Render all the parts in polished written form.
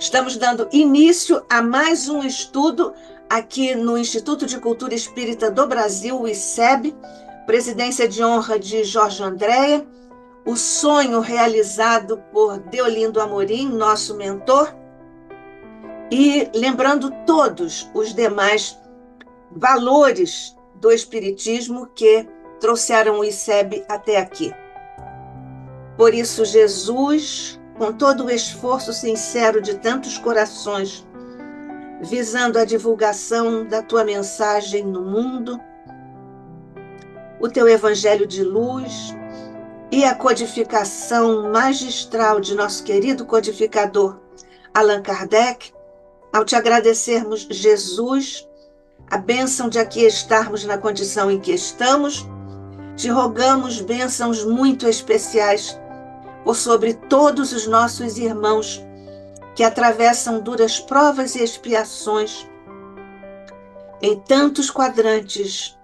Estamos dando início a mais um estudo aqui no Instituto de Cultura Espírita do Brasil, o ICEB, presidência de honra de Jorge Andréa, o sonho realizado por Deolindo Amorim, nosso mentor, e lembrando todos os demais valores do Espiritismo que trouxeram o ICEB até aqui. Por isso, Jesus, com todo o esforço sincero de tantos corações, visando a divulgação da tua mensagem no mundo, o teu evangelho de luz e a codificação magistral de nosso querido codificador Allan Kardec, ao te agradecermos, Jesus, a bênção de aqui estarmos na condição em que estamos, te rogamos bênçãos muito especiais por sobre todos os nossos irmãos que atravessam duras provas e expiações em tantos quadrantes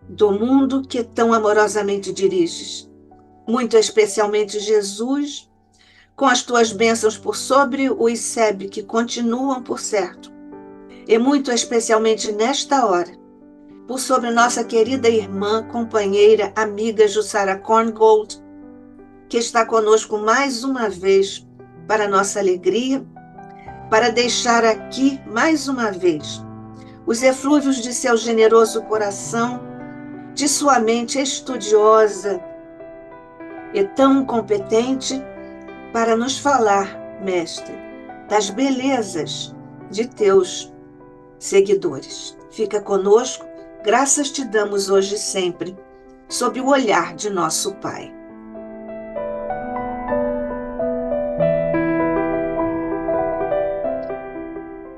do mundo que tão amorosamente diriges. Muito especialmente, Jesus, com as tuas bênçãos por sobre o ICEB, que continuam, por certo, e muito especialmente nesta hora, por sobre nossa querida irmã, companheira, amiga Jussara Korngold, que está conosco mais uma vez para nossa alegria, para deixar aqui mais uma vez os eflúvios de seu generoso coração, de sua mente estudiosa e tão competente, para nos falar, mestre, das belezas de teus seguidores. Fica conosco, graças te damos hoje e sempre, sob o olhar de nosso Pai.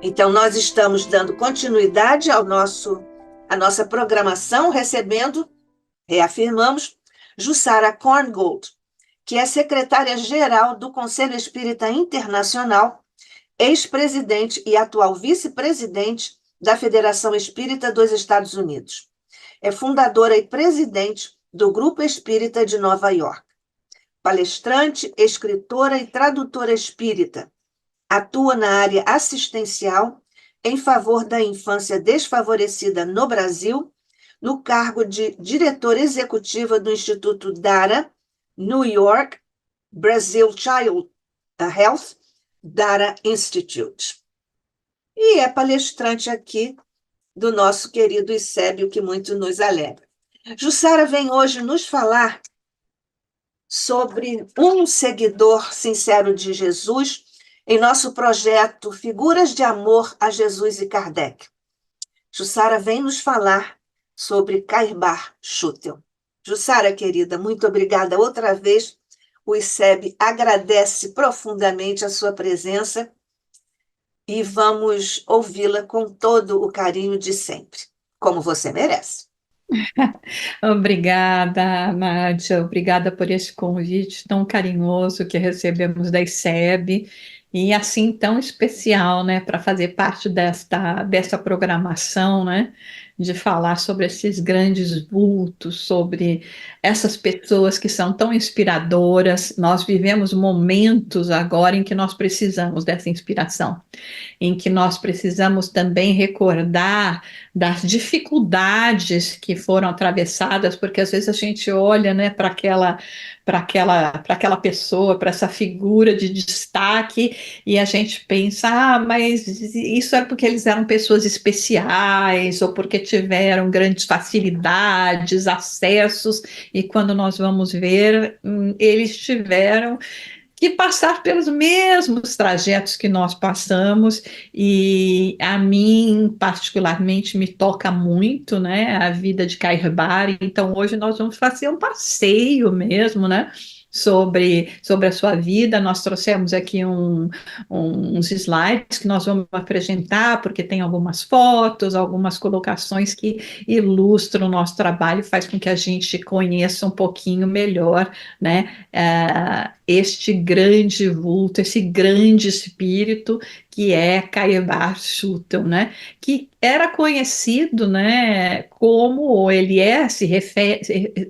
Então, nós estamos dando continuidade à nossa programação, recebendo, reafirmamos, Jussara Korngold, que é secretária-geral do Conselho Espírita Internacional, ex-presidente e atual vice-presidente da Federação Espírita dos Estados Unidos. É fundadora e presidente do Grupo Espírita de Nova York. Palestrante, escritora e tradutora espírita. Atua na área assistencial em favor da infância desfavorecida no Brasil, no cargo de diretora executiva do Instituto Dara, New York, Brazil Child Health Dara Institute. E é palestrante aqui do nosso querido ICEB, o que muito nos alegra. Jussara vem hoje nos falar sobre um seguidor sincero de Jesus em nosso projeto Figuras de Amor a Jesus e Kardec. Jussara vem nos falar sobre Cairbar Schutel. Jussara, querida, muito obrigada outra vez. O ICEB agradece profundamente a sua presença e vamos ouvi-la com todo o carinho de sempre, como você merece. Obrigada, Nádia. Obrigada por esse convite tão carinhoso que recebemos da ICEB e assim tão especial, né, para fazer parte desta programação, né, de falar sobre esses grandes vultos, sobre essas pessoas que são tão inspiradoras. Nós vivemos momentos agora em que nós precisamos dessa inspiração, em que nós precisamos também recordar das dificuldades que foram atravessadas, porque às vezes a gente olha, né, para aquela pessoa, para essa figura de destaque, e a gente pensa, mas isso é porque eles eram pessoas especiais, ou porque tiveram grandes facilidades, acessos, e quando nós vamos ver, eles tiveram que passar pelos mesmos trajetos que nós passamos, e a mim, particularmente, me toca muito, né, a vida de Cairbar. Então, hoje nós vamos fazer um passeio mesmo, né, sobre a sua vida. Nós trouxemos aqui uns slides que nós vamos apresentar, porque tem algumas fotos, algumas colocações que ilustram o nosso trabalho, faz com que a gente conheça um pouquinho melhor, né, este grande vulto, esse grande espírito que é Cairbar Schutel, né? Que era conhecido, né? Como ele é,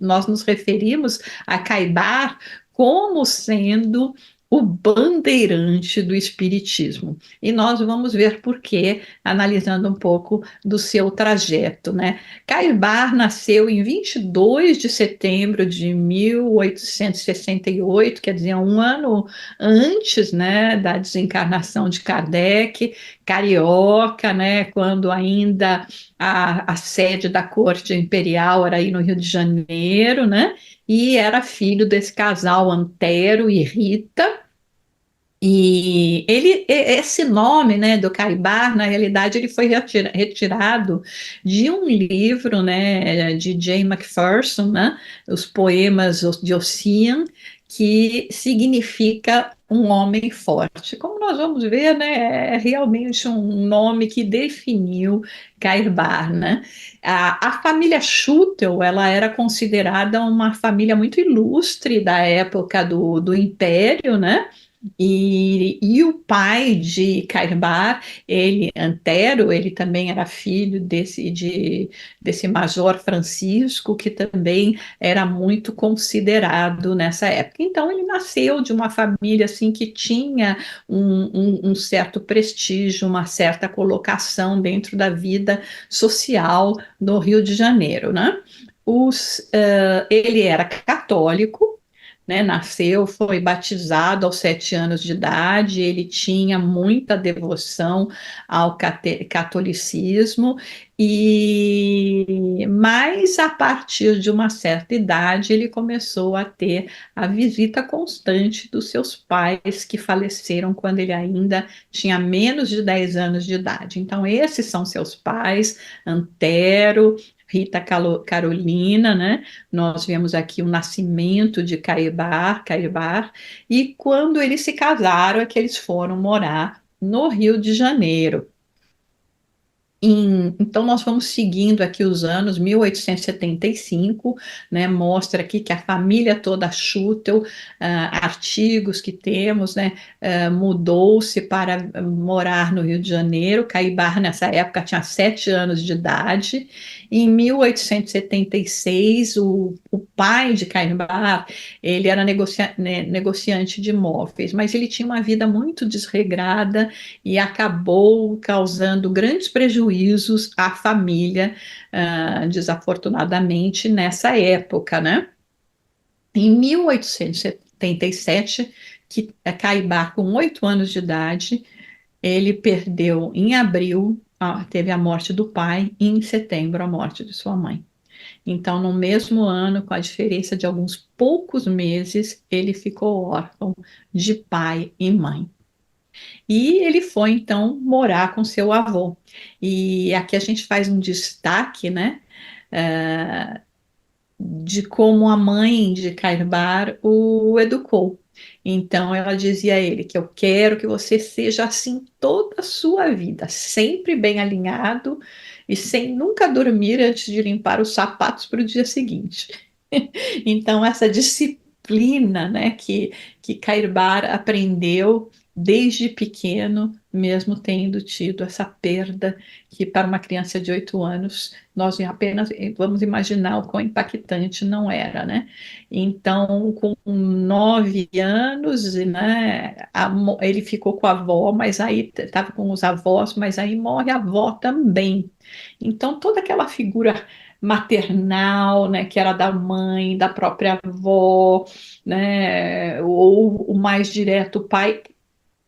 nós nos referimos a Cairbar como sendo o bandeirante do espiritismo. E nós vamos ver por quê, analisando um pouco do seu trajeto, né? Caibar nasceu em 22 de setembro de 1868, quer dizer, um ano antes, né, da desencarnação de Kardec, carioca, né, quando ainda a sede da corte imperial era aí no Rio de Janeiro, né? E era filho desse casal Antero e Rita. E esse nome, né, do Caibar, na realidade, ele foi retirado de um livro, né, de Jane Macpherson, né, os poemas de Ossian, que significa um homem forte. Como nós vamos ver, né, é realmente um nome que definiu Caibar, né? A família Schutel, ela era considerada uma família muito ilustre da época do Império, né? E o pai de Caibar, ele, Antero, ele também era filho desse Major Francisco, que também era muito considerado nessa época. Então, ele nasceu de uma família assim que tinha um certo prestígio, uma certa colocação dentro da vida social no Rio de Janeiro, né? Ele era católico, né, nasceu, foi batizado aos 7 anos de idade, ele tinha muita devoção ao catolicismo, mas a partir de uma certa idade ele começou a ter a visita constante dos seus pais, que faleceram quando ele ainda tinha menos de 10 anos de idade. Então, esses são seus pais, Antero, Rita Carolina, né? Nós vemos aqui o nascimento de Caibar, e quando eles se casaram é que eles foram morar no Rio de Janeiro. Então, nós vamos seguindo aqui os anos 1875, né, mostra aqui que a família toda Schutel, artigos que temos, né, mudou-se para morar no Rio de Janeiro. Caibar, nessa época, tinha 7 anos de idade. Em 1876, o pai de Caibar, ele era negociante de imóveis, mas ele tinha uma vida muito desregrada e acabou causando grandes prejuízos à família, desafortunadamente, nessa época, né? Em 1877, que Caibar, com 8 anos de idade, ele perdeu em abril, teve a morte do pai, e em setembro a morte de sua mãe. Então, no mesmo ano, com a diferença de alguns poucos meses, ele ficou órfão de pai e mãe. E ele foi então morar com seu avô. E aqui a gente faz um destaque, né, de como a mãe de Caibar o educou. Então ela dizia a ele que eu quero que você seja assim toda a sua vida, sempre bem alinhado e sem nunca dormir antes de limpar os sapatos para o dia seguinte. Então, essa disciplina, né, que Caibar aprendeu desde pequeno, mesmo tendo tido essa perda, que para uma criança de 8 anos, nós apenas vamos imaginar o quão impactante não era, né? Então, com 9 anos, né, ele ficou com a avó, mas aí estava com os avós, mas aí morre a avó também. Então, toda aquela figura maternal, né, que era da mãe, da própria avó, né, ou o mais direto, o pai,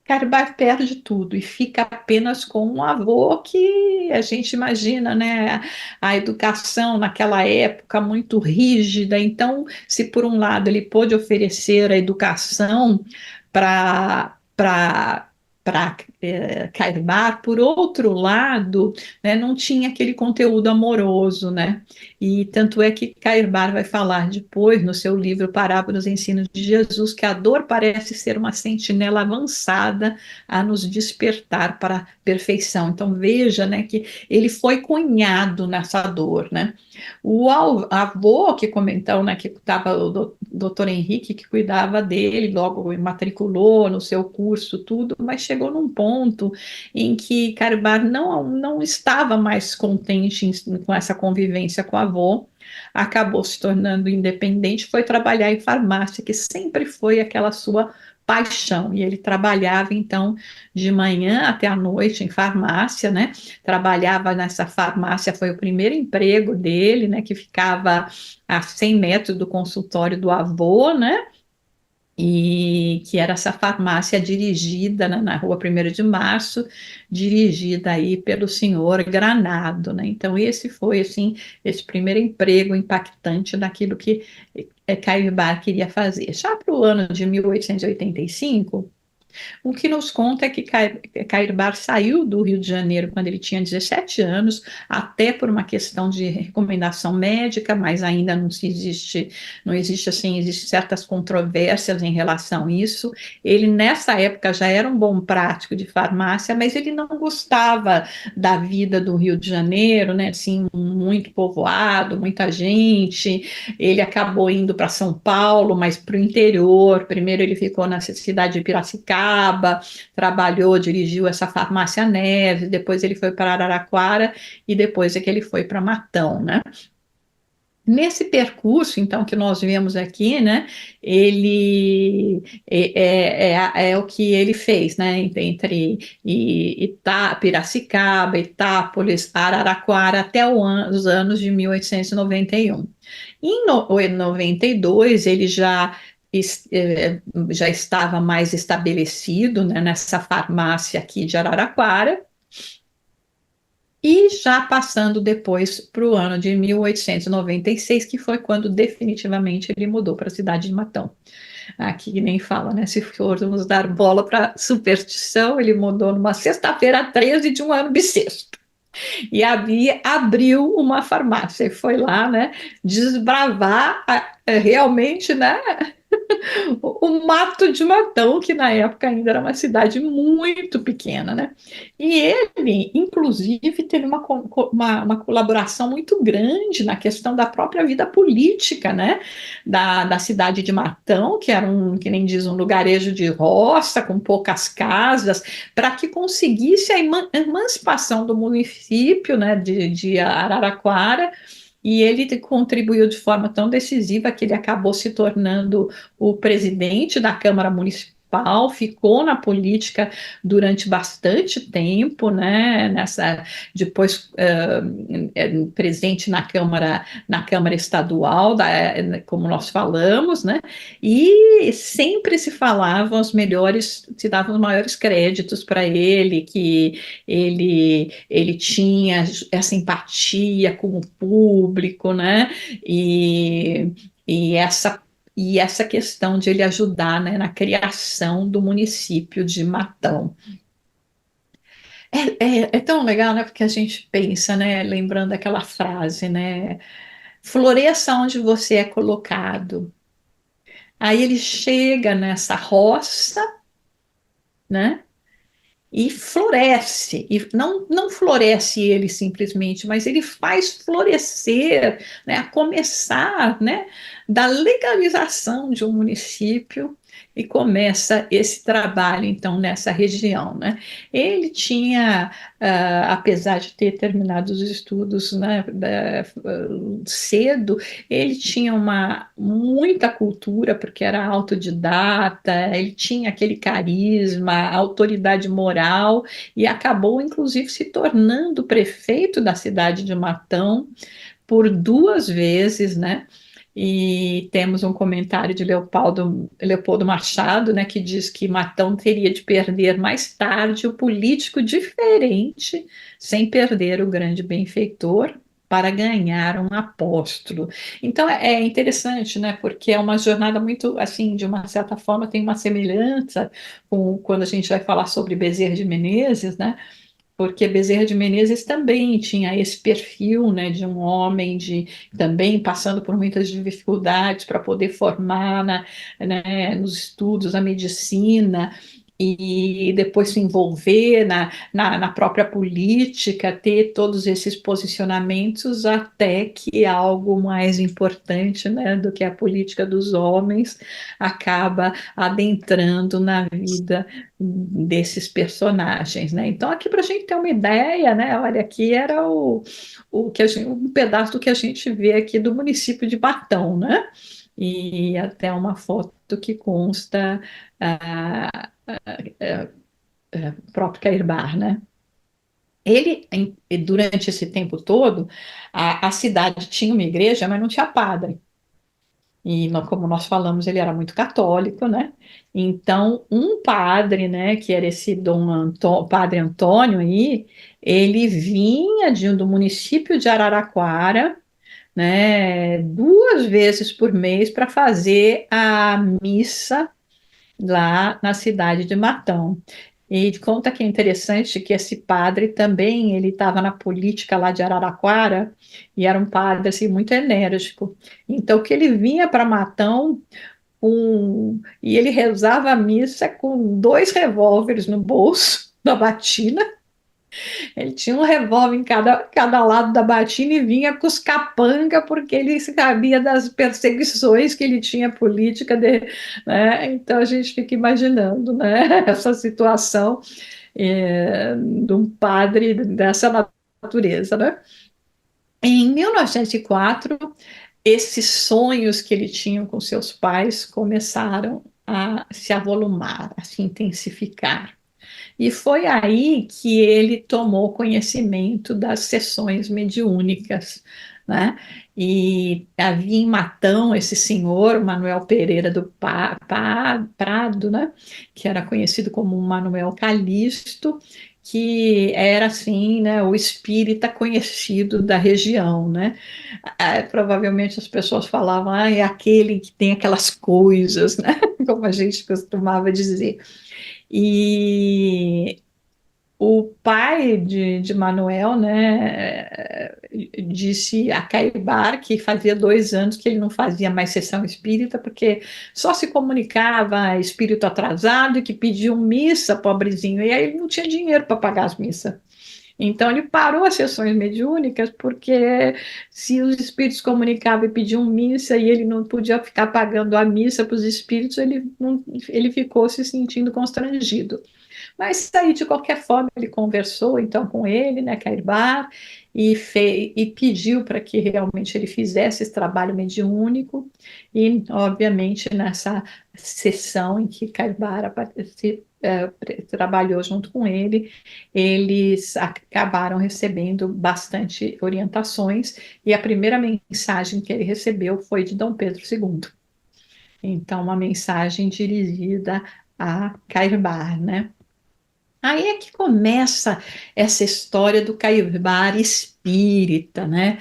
Caribai perde tudo e fica apenas com um avô que a gente imagina, né, a educação naquela época muito rígida. Então, se por um lado ele pôde oferecer a educação para Caibar, por outro lado, né, não tinha aquele conteúdo amoroso, né? E tanto é que Caibar vai falar depois, no seu livro Parábolas e Ensinos de Jesus, que a dor parece ser uma sentinela avançada a nos despertar para a perfeição. Então veja, né, que ele foi cunhado nessa dor, né? O avô que comentou, né, que estava o doutor Henrique, que cuidava dele, logo matriculou no seu curso, tudo, mas chegou num ponto em que Caribar não estava mais contente com essa convivência com a avó, acabou se tornando independente, foi trabalhar em farmácia, que sempre foi aquela sua paixão. E ele trabalhava, então, de manhã até à noite em farmácia, né? Trabalhava nessa farmácia, foi o primeiro emprego dele, né? Que ficava a 100 metros do consultório do avô, né? E que era essa farmácia dirigida, né, na Rua 1º de Março, dirigida aí pelo senhor Granado, né? Então esse foi, assim, esse primeiro emprego impactante daquilo que Caio Bar queria fazer. Já para o ano de 1885, o que nos conta é que Caio Bar saiu do Rio de Janeiro quando ele tinha 17 anos, até por uma questão de recomendação médica, mas ainda não existe assim, existem certas controvérsias em relação a isso. Ele, nessa época, já era um bom prático de farmácia, mas ele não gostava da vida do Rio de Janeiro, né? Assim, muito povoado, muita gente. Ele acabou indo para São Paulo, mas para o interior. Primeiro ele ficou na cidade de Piracicaba, trabalhou, dirigiu essa farmácia Neves, depois ele foi para Araraquara e depois é que ele foi para Matão, né? Nesse percurso, então, que nós vemos aqui, né, ele é o que ele fez, né, entre Piracicaba, Itápolis, Araraquara, até os anos de 1891. Em 92, ele já estava mais estabelecido, né, nessa farmácia aqui de Araraquara, e já passando depois para o ano de 1896, que foi quando definitivamente ele mudou para a cidade de Matão. Aqui nem fala, né? Se formos dar bola para superstição, ele mudou numa sexta-feira 13 de um ano bissexto. E abriu uma farmácia e foi lá, né, desbravar realmente, né, o Mato de Matão, que na época ainda era uma cidade muito pequena, né? E ele, inclusive, teve uma colaboração muito grande na questão da própria vida política, né? Da cidade de Matão, que era que nem diz, um lugarejo de roça, com poucas casas, para que conseguisse a emancipação do município, né, de Araraquara. E ele contribuiu de forma tão decisiva que ele acabou se tornando o presidente da Câmara Municipal, ficou na política durante bastante tempo, né? Depois presente na Câmara Estadual, como nós falamos, né? E sempre se davam os maiores créditos para ele, que ele tinha essa empatia com o público, né? E essa questão de ele ajudar, né, na criação do município de Matão. É tão legal, né? Porque a gente pensa, né? Lembrando aquela frase, né? Floresça onde você é colocado. Aí ele chega nessa roça, né? E floresce, e não floresce ele simplesmente, mas ele faz florescer, né, a começar, né, da legalização de um município, e começa esse trabalho, então, nessa região, né. Ele tinha, apesar de ter terminado os estudos, né, cedo, ele tinha muita cultura, porque era autodidata, ele tinha aquele carisma, autoridade moral, e acabou, inclusive, se tornando prefeito da cidade de Matão por 2 vezes, né? E temos um comentário de Leopoldo Machado, né, que diz que Matão teria de perder mais tarde o político diferente, sem perder o grande benfeitor, para ganhar um apóstolo. Então é interessante, né? Porque é uma jornada muito, assim, de uma certa forma, tem uma semelhança com quando a gente vai falar sobre Bezerra de Menezes, né? Porque Bezerra de Menezes também tinha esse perfil, né, de um homem também passando por muitas dificuldades para poder formar né, nos estudos a medicina, e depois se envolver na própria política, ter todos esses posicionamentos, até que algo mais importante, né, do que a política dos homens acaba adentrando na vida desses personagens, né? Então, aqui para a gente ter uma ideia, né? Olha, aqui era um pedaço do que a gente vê aqui do município de Matão, né? e até uma foto que consta o próprio Cairbar, né? Durante esse tempo todo, a cidade tinha uma igreja, mas não tinha padre. E como nós falamos, ele era muito católico, né? Então, um padre, né, que era esse Padre Antônio aí, ele vinha do município de Araraquara, né, 2 vezes por mês para fazer a missa lá na cidade de Matão. E conta que é interessante que esse padre também, ele estava na política lá de Araraquara, e era um padre assim, muito enérgico. Então, que ele vinha para Matão e ele rezava a missa com 2 revólveres no bolso da batina. Ele tinha um revólver em cada lado da batina e vinha com os capanga, porque ele sabia das perseguições que ele tinha política, né? Então a gente fica imaginando, né, essa situação de um padre dessa natureza, né? Em 1904, esses sonhos que ele tinha com seus pais começaram a se avolumar, a se intensificar. E foi aí que ele tomou conhecimento das sessões mediúnicas, né? E havia em Matão esse senhor, Manuel Pereira do Prado, né? Que era conhecido como Manuel Calixto, que era assim, né, o espírita conhecido da região, né? Provavelmente as pessoas falavam, é aquele que tem aquelas coisas, né? Como a gente costumava dizer. E o pai de Manuel, né, disse a Caibar que fazia 2 anos que ele não fazia mais sessão espírita, porque só se comunicava espírito atrasado e que pediam missa, pobrezinho, e aí ele não tinha dinheiro para pagar as missas. Então ele parou as sessões mediúnicas, porque se os espíritos comunicavam e pediam missa e ele não podia ficar pagando a missa para os espíritos, ele ficou se sentindo constrangido. Mas aí, de qualquer forma, ele conversou então com ele, né, Cairbar, e pediu para que realmente ele fizesse esse trabalho mediúnico, e, obviamente, nessa sessão em que Cairbar trabalhou junto com ele, eles acabaram recebendo bastante orientações, e a primeira mensagem que ele recebeu foi de Dom Pedro II. Então, uma mensagem dirigida a Cairbar, né? Aí é que começa essa história do Caibar espírita, né?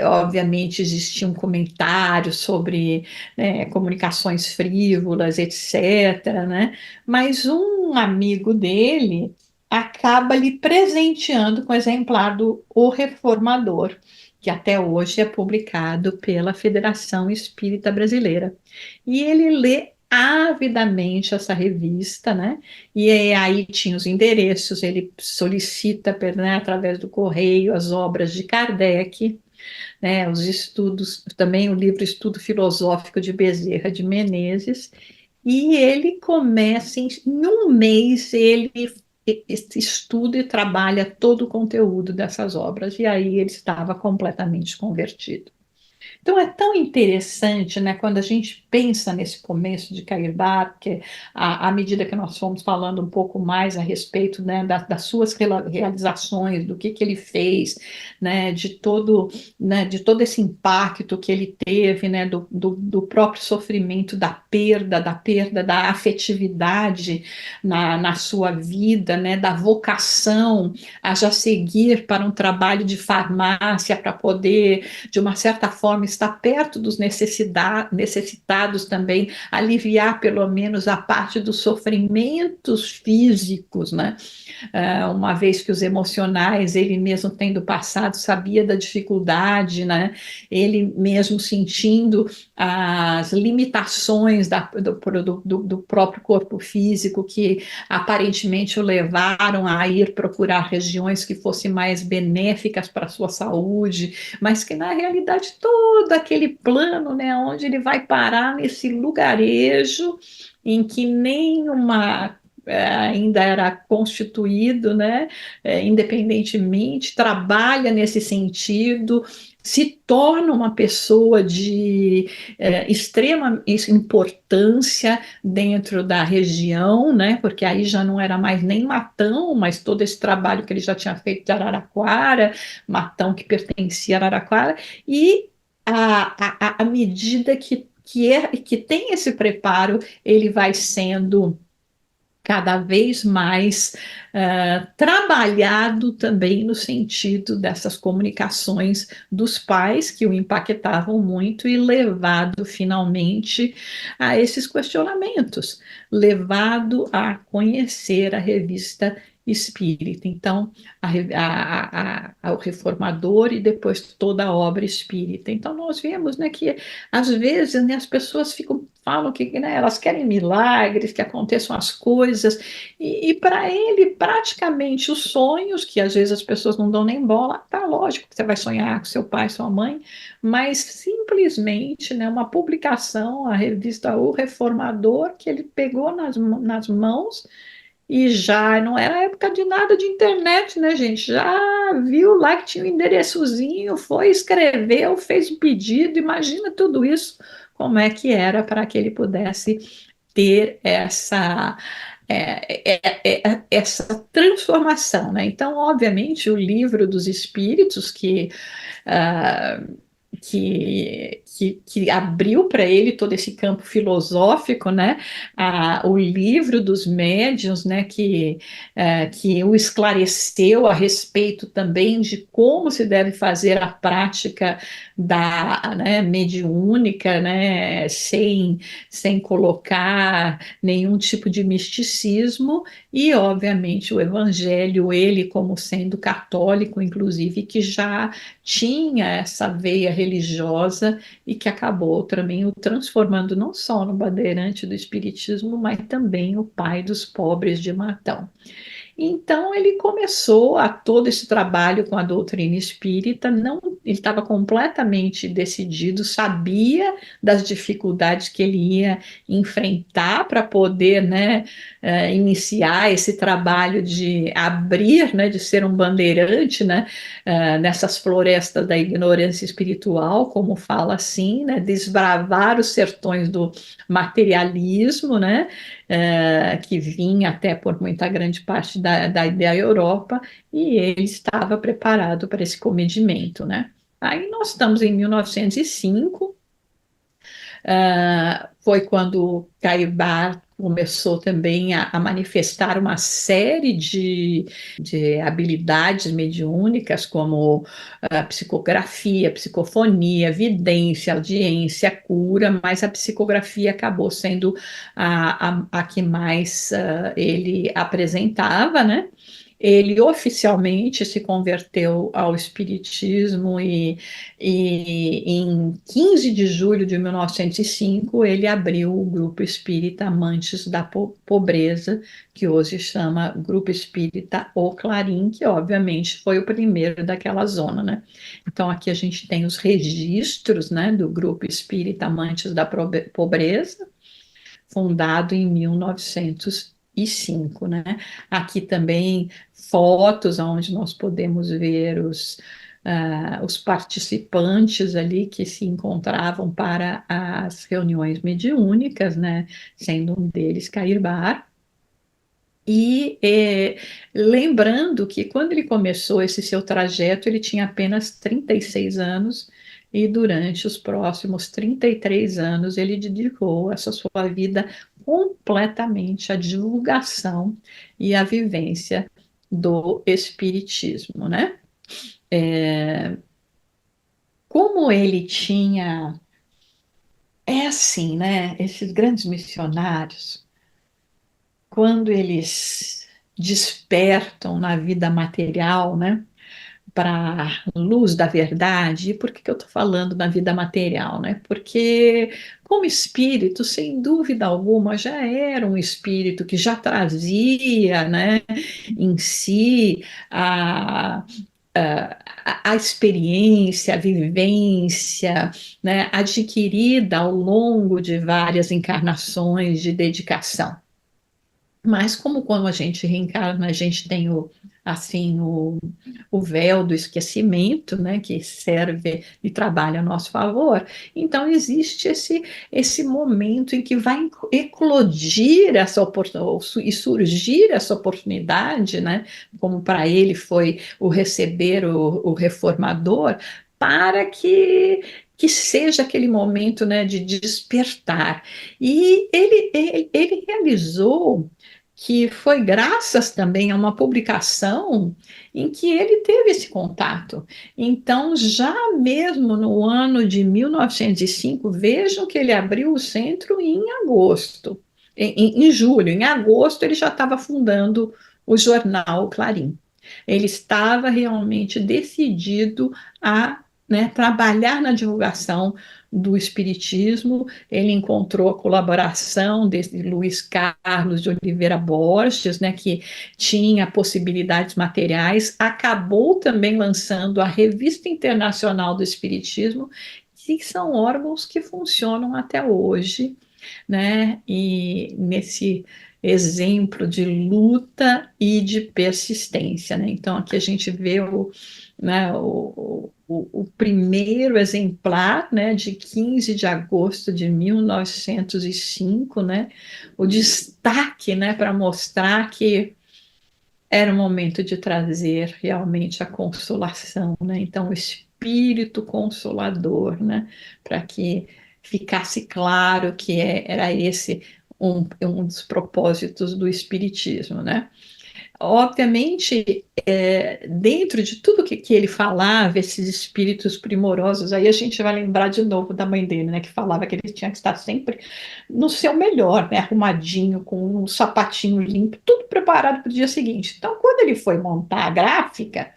Obviamente existiam comentários sobre, né, comunicações frívolas, etc., né? Mas um amigo dele acaba lhe presenteando com o exemplar do O Reformador, que até hoje é publicado pela Federação Espírita Brasileira. E ele lê avidamente essa revista, né? E aí tinha os endereços, ele solicita, né, através do correio, as obras de Kardec, né, os estudos, também o livro Estudo Filosófico de Bezerra de Menezes, e ele começa, em 1 mês, ele estuda e trabalha todo o conteúdo dessas obras, e aí ele estava completamente convertido. Então é tão interessante, né, quando a gente pensa nesse começo de Cairbar, que à medida que nós fomos falando um pouco mais a respeito, né, das suas realizações, do que ele fez, né, de todo esse impacto que ele teve, né, do próprio sofrimento, da perda da afetividade na sua vida, né, da vocação a já seguir para um trabalho de farmácia para poder, de uma certa forma, estar perto dos necessitados também, aliviar pelo menos a parte dos sofrimentos físicos, né? Uma vez que os emocionais, ele mesmo tendo passado, sabia da dificuldade, né? Ele mesmo sentindo as limitações do próprio corpo físico, que aparentemente o levaram a ir procurar regiões que fossem mais benéficas para a sua saúde, mas que na realidade todo aquele plano, né, onde ele vai parar nesse lugarejo em que nem uma ainda era constituído, né, independentemente, trabalha nesse sentido, se torna uma pessoa de extrema importância dentro da região, né, porque aí já não era mais nem Matão, mas todo esse trabalho que ele já tinha feito de Araraquara, Matão que pertencia a Araraquara, e à medida que tem esse preparo, ele vai sendo cada vez mais trabalhado também no sentido dessas comunicações dos pais que o impactavam muito e levado finalmente a esses questionamentos, levado a conhecer a revista Espírita. Então, ao Reformador e depois toda a obra espírita. Então, nós vemos, né, que às vezes, né, as pessoas falam que, né, elas querem milagres, que aconteçam as coisas, e para ele, praticamente, os sonhos, que às vezes as pessoas não dão nem bola, tá lógico que você vai sonhar com seu pai, sua mãe, mas simplesmente, né, uma publicação, a revista O Reformador, que ele pegou nas mãos, e já não era época de nada de internet, né, gente? Já viu lá que tinha um endereçozinho, foi, escreveu, fez o pedido, imagina tudo isso, como é que era para que ele pudesse ter essa transformação, né? Então, obviamente, o livro dos Espíritos, uh, que abriu para ele todo esse campo filosófico, né? O livro dos médiuns, né? Que o esclareceu a respeito também de como se deve fazer a prática da, né, mediúnica, né? Sem colocar nenhum tipo de misticismo, e obviamente o Evangelho, ele como sendo católico, inclusive, que já tinha essa veia religiosa e que acabou também o transformando não só no bandeirante do espiritismo, mas também o pai dos pobres de Matão. Então ele começou a todo esse trabalho com a doutrina espírita, não, ele estava completamente decidido, sabia das dificuldades que ele ia enfrentar para poder, né, iniciar esse trabalho de abrir, né, de ser um bandeirante, né, nessas florestas da ignorância espiritual, como fala assim, né, desbravar os sertões do materialismo, né, que vinha até por muita grande parte da Europa, e ele estava preparado para esse comedimento, né? Aí nós estamos em 1905, foi quando Caibar começou também a manifestar uma série de habilidades mediúnicas, como psicografia, psicofonia, vidência, audiência, cura, mas a psicografia acabou sendo a que mais ele apresentava, né? Ele oficialmente se converteu ao espiritismo e em 15 de julho de 1905 ele abriu o Grupo Espírita Amantes da Pobreza, que hoje chama Grupo Espírita O Clarim, que obviamente foi o primeiro daquela zona, né? Então aqui a gente tem os registros, né, do Grupo Espírita Amantes da Pobreza, fundado em 1905, né? Aqui também fotos onde nós podemos ver os participantes ali que se encontravam para as reuniões mediúnicas, né? Sendo um deles Caibar. E lembrando que quando ele começou esse seu trajeto, ele tinha apenas 36 anos, e durante os próximos 33 anos ele dedicou essa sua vida completamente à divulgação e à vivência do espiritismo, né? Como ele tinha, é assim, né? Esses grandes missionários, quando eles despertam na vida material, né, para a luz da verdade. E por que eu estou falando na vida material, né? Porque como espírito, sem dúvida alguma, já era um espírito que já trazia, né, em si a experiência, a vivência, né, adquirida ao longo de várias encarnações de dedicação. Mas como quando a gente reencarna, a gente tem assim, o véu do esquecimento, né, que serve e trabalha a nosso favor, então existe esse momento em que vai eclodir essa oportunidade e surgir essa oportunidade, né, como para ele foi o receber o reformador, para que seja aquele momento, né, de despertar. E ele realizou que foi graças também a uma publicação em que ele teve esse contato. Então, já mesmo no ano de 1905, vejam que ele abriu o centro em agosto, em julho. Em agosto, ele já estava fundando o jornal Clarim. Ele estava realmente decidido a, né, trabalhar na divulgação do espiritismo. Ele encontrou a colaboração de Luiz Carlos de Oliveira Borges, né, que tinha possibilidades materiais, acabou também lançando a Revista Internacional do Espiritismo, que são órgãos que funcionam até hoje, né? E nesse exemplo de luta e de persistência, né? Então aqui a gente vê né, o primeiro exemplar, né, de 15 de agosto de 1905, né? O destaque, né, para mostrar que era o momento de trazer realmente a consolação, né? Então, o espírito consolador, né? Para que ficasse claro que era esse um dos propósitos do espiritismo, né? Obviamente, dentro de tudo que ele falava, esses espíritos primorosos, aí a gente vai lembrar de novo da mãe dele, né, que falava que ele tinha que estar sempre no seu melhor, né, arrumadinho, com um sapatinho limpo, tudo preparado para o dia seguinte. Então, quando ele foi montar a gráfica,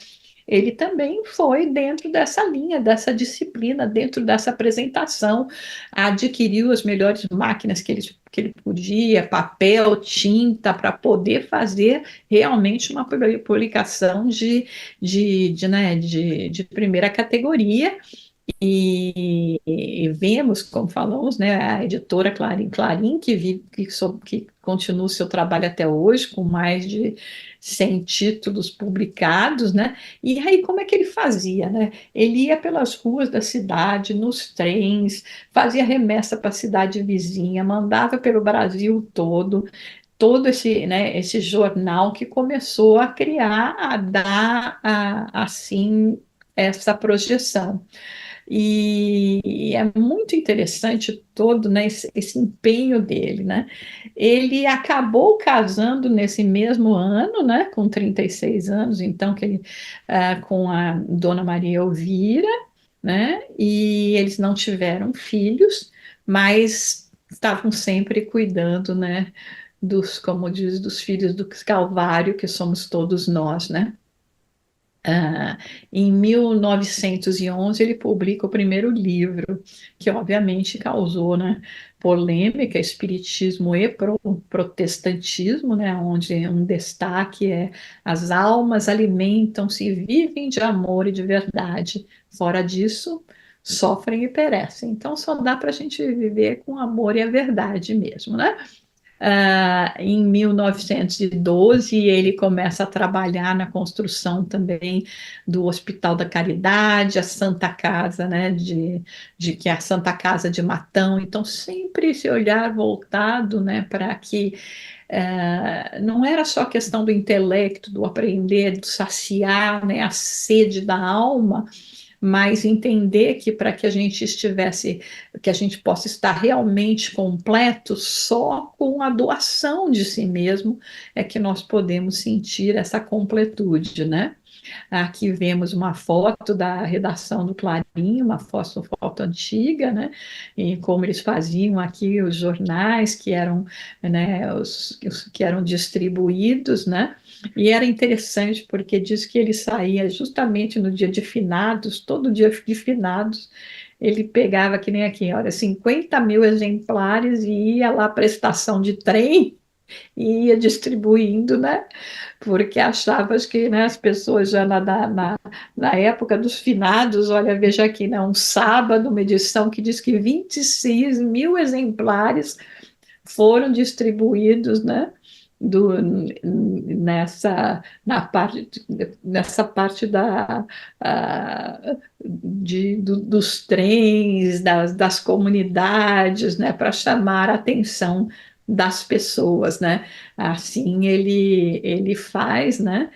ele também foi dentro dessa linha, dessa disciplina, dentro dessa apresentação, adquiriu as melhores máquinas que ele podia, papel, tinta, para poder fazer realmente uma publicação de primeira categoria. E vemos, como falamos, né, a editora Clarim que continua o seu trabalho até hoje, com mais de 100 títulos publicados, né? E aí, como é que ele fazia, né? Ele ia pelas ruas da cidade, nos trens, fazia remessa para a cidade vizinha, mandava pelo Brasil todo esse jornal que começou a criar, a dar, assim, essa projeção. E é muito interessante todo, né, esse empenho dele, né? Ele acabou casando nesse mesmo ano, né, com 36 anos, então que ele com a Dona Maria Elvira, né? E eles não tiveram filhos, mas estavam sempre cuidando, né, como diz, dos filhos do Calvário, que somos todos nós, né? Em 1911, ele publica o primeiro livro, que obviamente causou, né, polêmica, espiritismo e protestantismo, né, onde um destaque é: as almas alimentam-se e vivem de amor e de verdade. Fora disso, sofrem e perecem. Então, só dá para a gente viver com amor e a verdade mesmo, né? Em 1912, ele começa a trabalhar na construção também do Hospital da Caridade, a Santa Casa, né, que é a Santa Casa de Matão. Então, sempre esse olhar voltado, né, para que não era só a questão do intelecto, do aprender, do saciar, né, a sede da alma, mas entender que para que a gente estivesse, que a gente possa estar realmente completo, só com a doação de si mesmo é que nós podemos sentir essa completude, né? Aqui vemos uma foto da redação do Clarim, uma foto antiga, né? E como eles faziam aqui os jornais que eram, né, os que eram distribuídos, né? E era interessante porque diz que ele saía justamente no dia de finados, todo dia de finados, ele pegava, que nem aqui, olha, 50 mil exemplares e ia lá para a estação de trem e ia distribuindo, né? Porque achava que, né, as pessoas já na época dos finados, olha, veja aqui, né, um sábado, uma edição que diz que 26 mil exemplares foram distribuídos, né? nessa parte dos trens, das comunidades, né, para chamar a atenção das pessoas, né? Assim ele faz, né?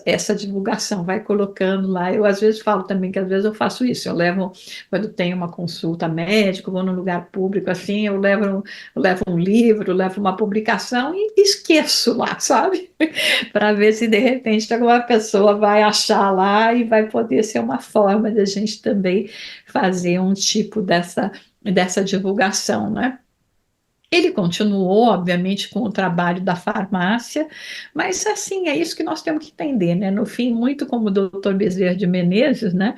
Essa divulgação, vai colocando lá. Eu às vezes falo também que às vezes eu faço isso, eu levo, quando tenho uma consulta médica, vou num lugar público assim, eu levo um livro, levo uma publicação e esqueço lá, sabe? Para ver se de repente alguma pessoa vai achar lá e vai poder ser uma forma de a gente também fazer um tipo dessa divulgação, né? Ele continuou, obviamente, com o trabalho da farmácia, mas assim, é isso que nós temos que entender, né? No fim, muito como o doutor Bezerra de Menezes, né?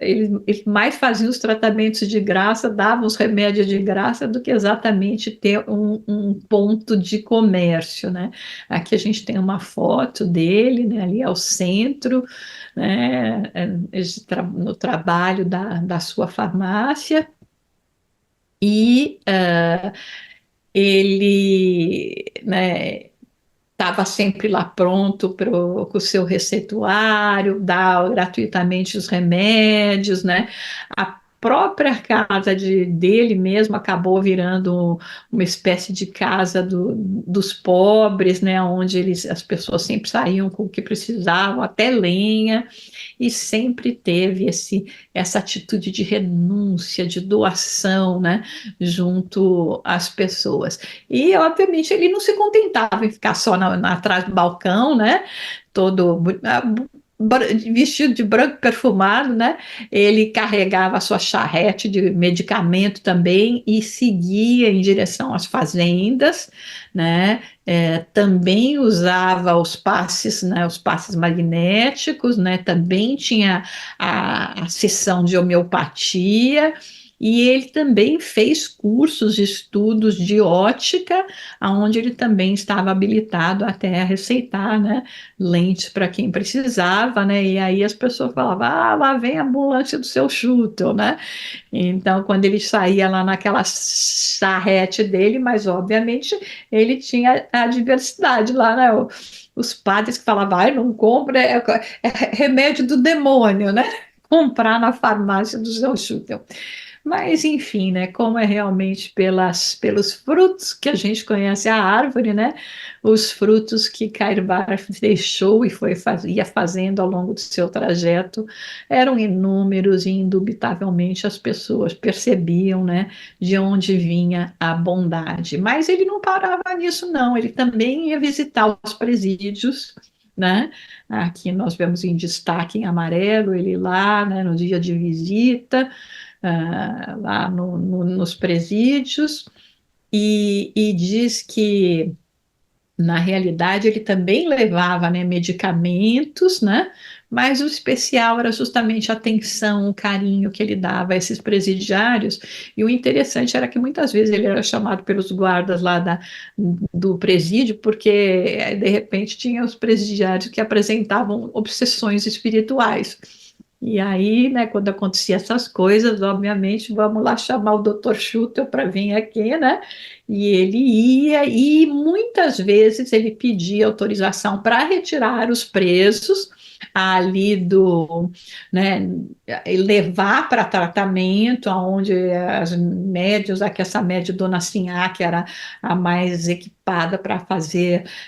Ele mais fazia os tratamentos de graça, dava os remédios de graça, do que exatamente ter um ponto de comércio, né? Aqui a gente tem uma foto dele, né? Ali ao centro, né? No trabalho da sua farmácia. E ele, né, estava sempre lá pronto com o seu receituário, dar gratuitamente os remédios, né? A própria casa dele mesmo acabou virando uma espécie de casa dos pobres, né? Onde as pessoas sempre saíam com o que precisavam, até lenha, e sempre teve essa atitude de renúncia, de doação, né, junto às pessoas. E, obviamente, ele não se contentava em ficar só atrás do balcão, né, todo vestido de branco perfumado, né? Ele carregava a sua charrete de medicamento também e seguia em direção às fazendas, né? Também usava os passes, né? Os passes magnéticos, né? Também tinha a sessão de homeopatia. E ele também fez cursos de estudos de ótica, onde ele também estava habilitado até a receitar, né, lentes para quem precisava, né? E aí as pessoas falavam: ah, lá vem a ambulância do seu Schutel, né? Então, quando ele saía lá naquela charrete dele, mas obviamente ele tinha a diversidade lá, né? Os padres que falavam: ai, não compra, é remédio do demônio, né? Comprar na farmácia do seu Schutel. Mas, enfim, né, como é realmente pelos frutos que a gente conhece a árvore, né, os frutos que Cairbar deixou e ia fazendo ao longo do seu trajeto eram inúmeros e, indubitavelmente, as pessoas percebiam, né, de onde vinha a bondade. Mas ele não parava nisso, não, ele também ia visitar os presídios, né? Aqui nós vemos em destaque em amarelo ele lá, né, no dia de visita, lá nos presídios, e diz que, na realidade, ele também levava, né, medicamentos, né, mas o especial era justamente a atenção, o carinho que ele dava a esses presidiários, e o interessante era que muitas vezes ele era chamado pelos guardas lá do presídio, porque de repente tinha os presidiários que apresentavam obsessões espirituais. E aí, né, quando acontecia essas coisas, obviamente, vamos lá chamar o Dr. Schutel para vir aqui, né? E ele ia, e muitas vezes ele pedia autorização para retirar os presos ali né, e levar para tratamento, aonde as médios, aqui essa média Dona Sinhá, que era a mais equipada para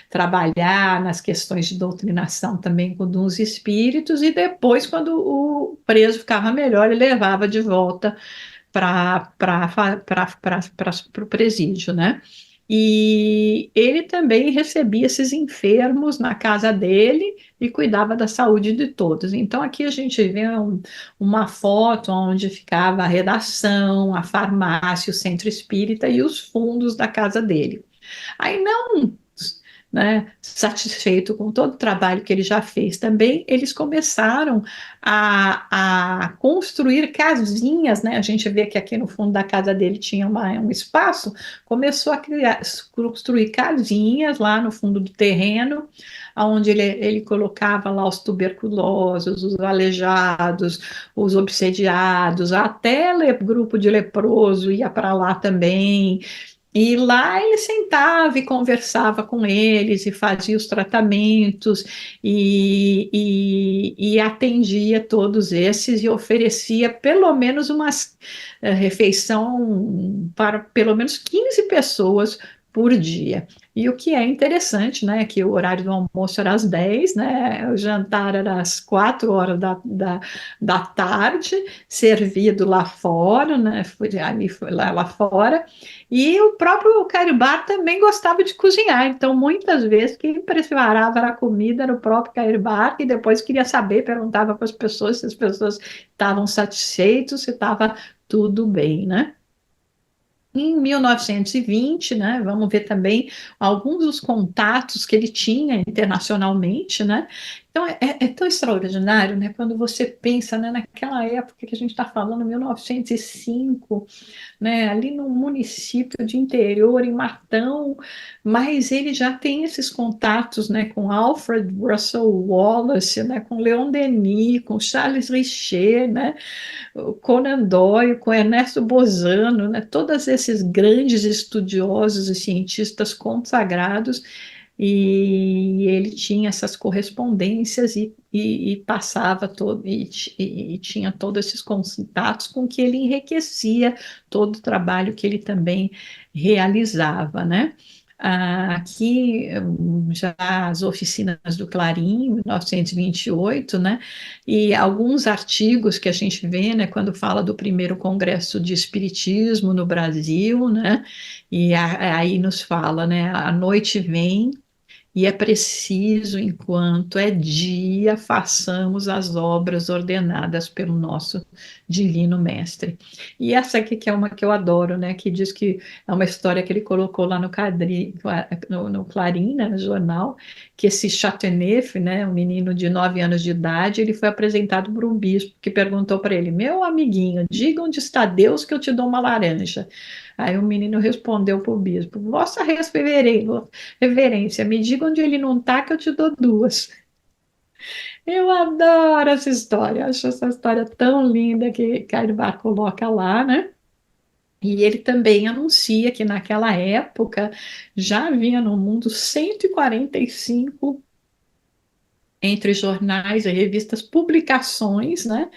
trabalhar nas questões de doutrinação também com uns espíritos, e depois, quando o preso ficava melhor, ele levava de volta para o presídio, né? E ele também recebia esses enfermos na casa dele e cuidava da saúde de todos. Então, aqui a gente vê uma foto onde ficava a redação, a farmácia, o centro espírita e os fundos da casa dele. Aí, não, né, satisfeito com todo o trabalho que ele já fez também, eles começaram a construir casinhas, né? A gente vê que aqui no fundo da casa dele tinha um espaço, começou a construir casinhas lá no fundo do terreno, onde ele colocava lá os tuberculosos, os aleijados, os obsediados, até grupo de leproso ia para lá também. E lá ele sentava e conversava com eles e fazia os tratamentos e atendia todos esses e oferecia pelo menos uma refeição para pelo menos 15 pessoas por dia. E o que é interessante, né, que o horário do almoço era às 10, né, o jantar era às 4 horas da tarde, servido lá fora, né, ali, lá fora, e o próprio Caribar também gostava de cozinhar, então muitas vezes quem preparava a comida era o próprio Caribar, e depois queria saber, perguntava para as pessoas se as pessoas estavam satisfeitas, se estava tudo bem, né? Em 1920, né, vamos ver também alguns dos contatos que ele tinha internacionalmente, né? Então é tão extraordinário, né? Quando você pensa, né, naquela época que a gente está falando, 1905, né, ali no município de interior, em Matão, mas ele já tem esses contatos, né, com Alfred Russel Wallace, né, com Leon Denis, com Charles Richer, né, o Conan Doyle, com Ernesto Bozano, né, todos esses grandes estudiosos e cientistas consagrados, e ele tinha essas correspondências e passava todo e tinha todos esses contatos com que ele enriquecia todo o trabalho que ele também realizava, né? Aqui já as oficinas do Clarim, 1928, né? E alguns artigos que a gente vê, né, quando fala do primeiro congresso de espiritismo no Brasil, né? E aí nos fala, né? A noite vem e é preciso, enquanto é dia, façamos as obras ordenadas pelo nosso divino mestre. E essa aqui que é uma que eu adoro, né? Que diz que é uma história que ele colocou lá no Clarim, né, no jornal, que esse Chateauneuf, né, um menino de 9 anos de idade, ele foi apresentado por um bispo que perguntou para ele: meu amiguinho, diga onde está Deus que eu te dou uma laranja. Aí o menino respondeu para o bispo: Vossa Reverência, me diga onde ele não está, que eu te dou duas. Eu adoro essa história, acho essa história tão linda que Carvalho coloca lá, né? E ele também anuncia que naquela época já havia no mundo 145 entre jornais e revistas publicações, né?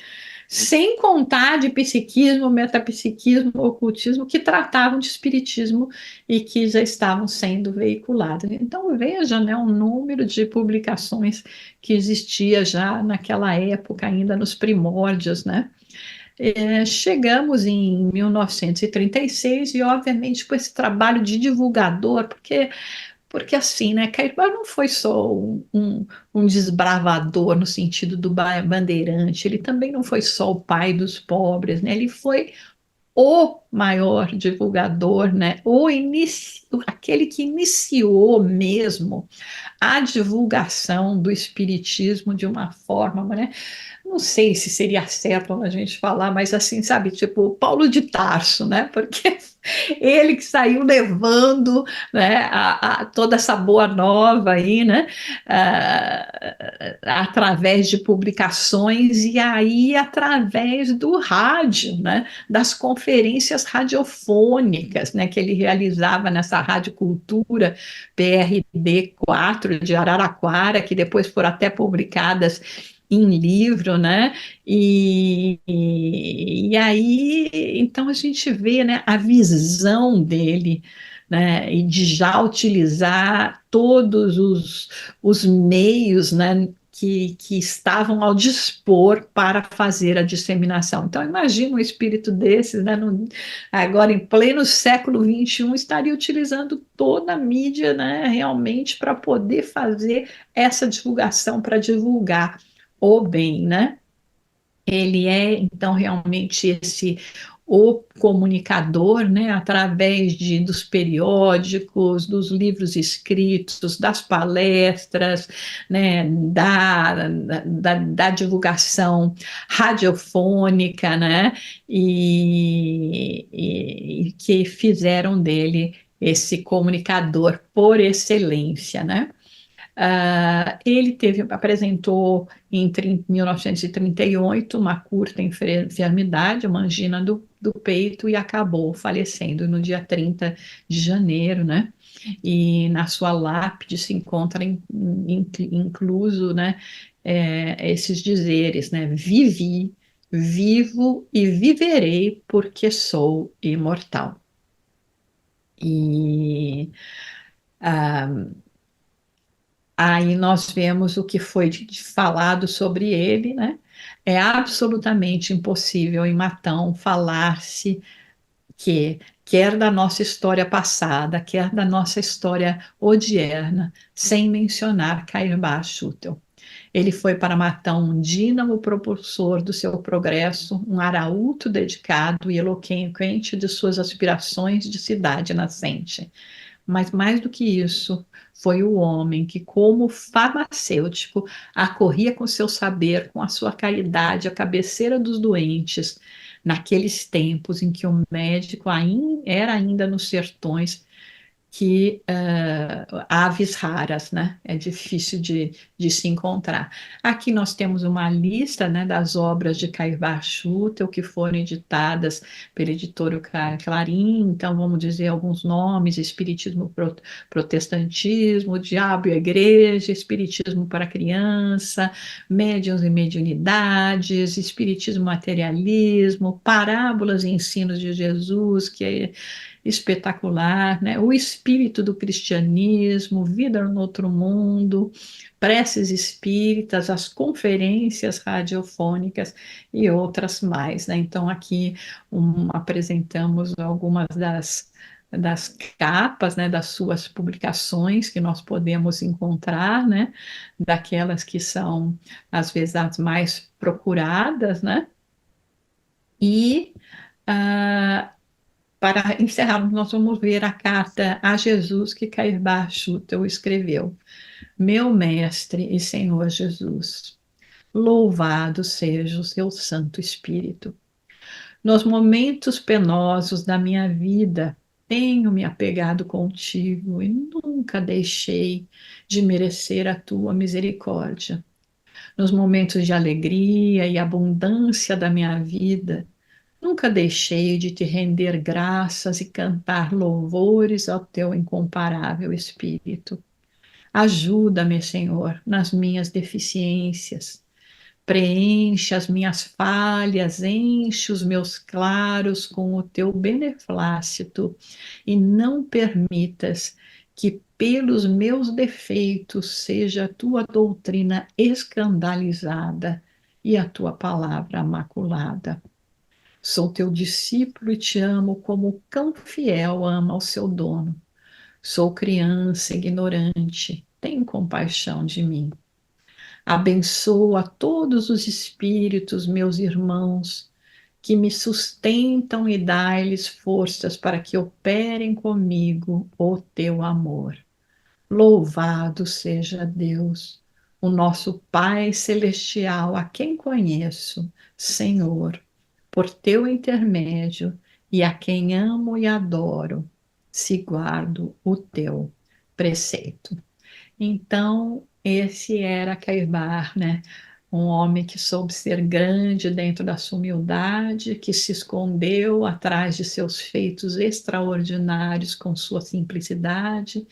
Sem contar de psiquismo, metapsiquismo, ocultismo, que tratavam de espiritismo e que já estavam sendo veiculadas. Então, veja, né, um número de publicações que existia já naquela época, ainda nos primórdios, né? Chegamos em 1936 e, obviamente, com esse trabalho de divulgador, porque assim, né, Caibal não foi só um desbravador no sentido do bandeirante, ele também não foi só o pai dos pobres, né, ele foi o maior divulgador, né, aquele que iniciou mesmo a divulgação do espiritismo de uma forma, né, não sei se seria certo a gente falar, mas assim, sabe, tipo Paulo de Tarso, né? Porque ele que saiu levando, né, toda essa boa nova aí, né, através de publicações e aí através do rádio, né, das conferências radiofônicas, né, que ele realizava nessa Rádio Cultura PRD 4 de Araraquara, que depois foram até publicadas em livro, né? E aí, então a gente vê, né, a visão dele, né, e de já utilizar todos os meios, né, que estavam ao dispor para fazer a disseminação. Então, imagina um espírito desses, né, agora em pleno século XXI, estaria utilizando toda a mídia, né, realmente para poder fazer essa divulgação, para divulgar o bem, né? Ele é, então, realmente o comunicador, né, através dos periódicos, dos livros escritos, das palestras, né, da divulgação radiofônica, né, e que fizeram dele esse comunicador por excelência, né? Apresentou em 1938 uma curta enfermidade, uma angina do peito, e acabou falecendo no dia 30 de janeiro, né? E na sua lápide se encontra incluso, né, esses dizeres, né? Vivi, vivo e viverei porque sou imortal. E ah, aí nós vemos o que foi falado sobre ele, né? É absolutamente impossível em Matão falar-se que, quer da nossa história passada, quer da nossa história odierna, sem mencionar Caibá Schutel. Ele foi para Matão um dínamo propulsor do seu progresso, um arauto dedicado e eloquente de suas aspirações de cidade nascente. Mas mais do que isso, foi o homem que, como farmacêutico, acorria com seu saber, com a sua caridade, a cabeceira dos doentes, naqueles tempos em que o médico era ainda nos sertões, que aves raras, né? É difícil de se encontrar. Aqui nós temos uma lista, né, das obras de Caivar Schutel que foram editadas pela editora Clarim. Então, vamos dizer alguns nomes: Espiritismo Protestantismo, o Diabo e a Igreja, Espiritismo para Criança, Médiuns e Mediunidades, Espiritismo Materialismo, Parábolas e Ensinos de Jesus, que é espetacular, né? O espírito do cristianismo, vida no outro mundo, preces espíritas, as conferências radiofônicas e outras mais, né? Então aqui apresentamos algumas das capas, né, das suas publicações que nós podemos encontrar, né, daquelas que são às vezes as mais procuradas, né, e ah, para encerrarmos, nós vamos ver a carta a Jesus que Caibá Schutel escreveu. Meu Mestre e Senhor Jesus, louvado seja o seu Santo Espírito. Nos momentos penosos da minha vida, tenho me apegado contigo e nunca deixei de merecer a tua misericórdia. Nos momentos de alegria e abundância da minha vida, nunca deixei de te render graças e cantar louvores ao teu incomparável Espírito. Ajuda-me, Senhor, nas minhas deficiências. Preenche as minhas falhas, enche os meus claros com o teu beneplácito e não permitas que pelos meus defeitos seja a tua doutrina escandalizada e a tua palavra maculada. Sou teu discípulo e te amo como o cão fiel ama ao seu dono. Sou criança ignorante, tem compaixão de mim. Abençoa todos os espíritos, meus irmãos, que me sustentam e dai-lhes forças para que operem comigo o teu amor. Louvado seja Deus, o nosso Pai Celestial, a quem conheço, Senhor, por teu intermédio, e a quem amo e adoro, se guardo o teu preceito. Então, esse era Caibar, né? Um homem que soube ser grande dentro da sua humildade, que se escondeu atrás de seus feitos extraordinários com sua simplicidade,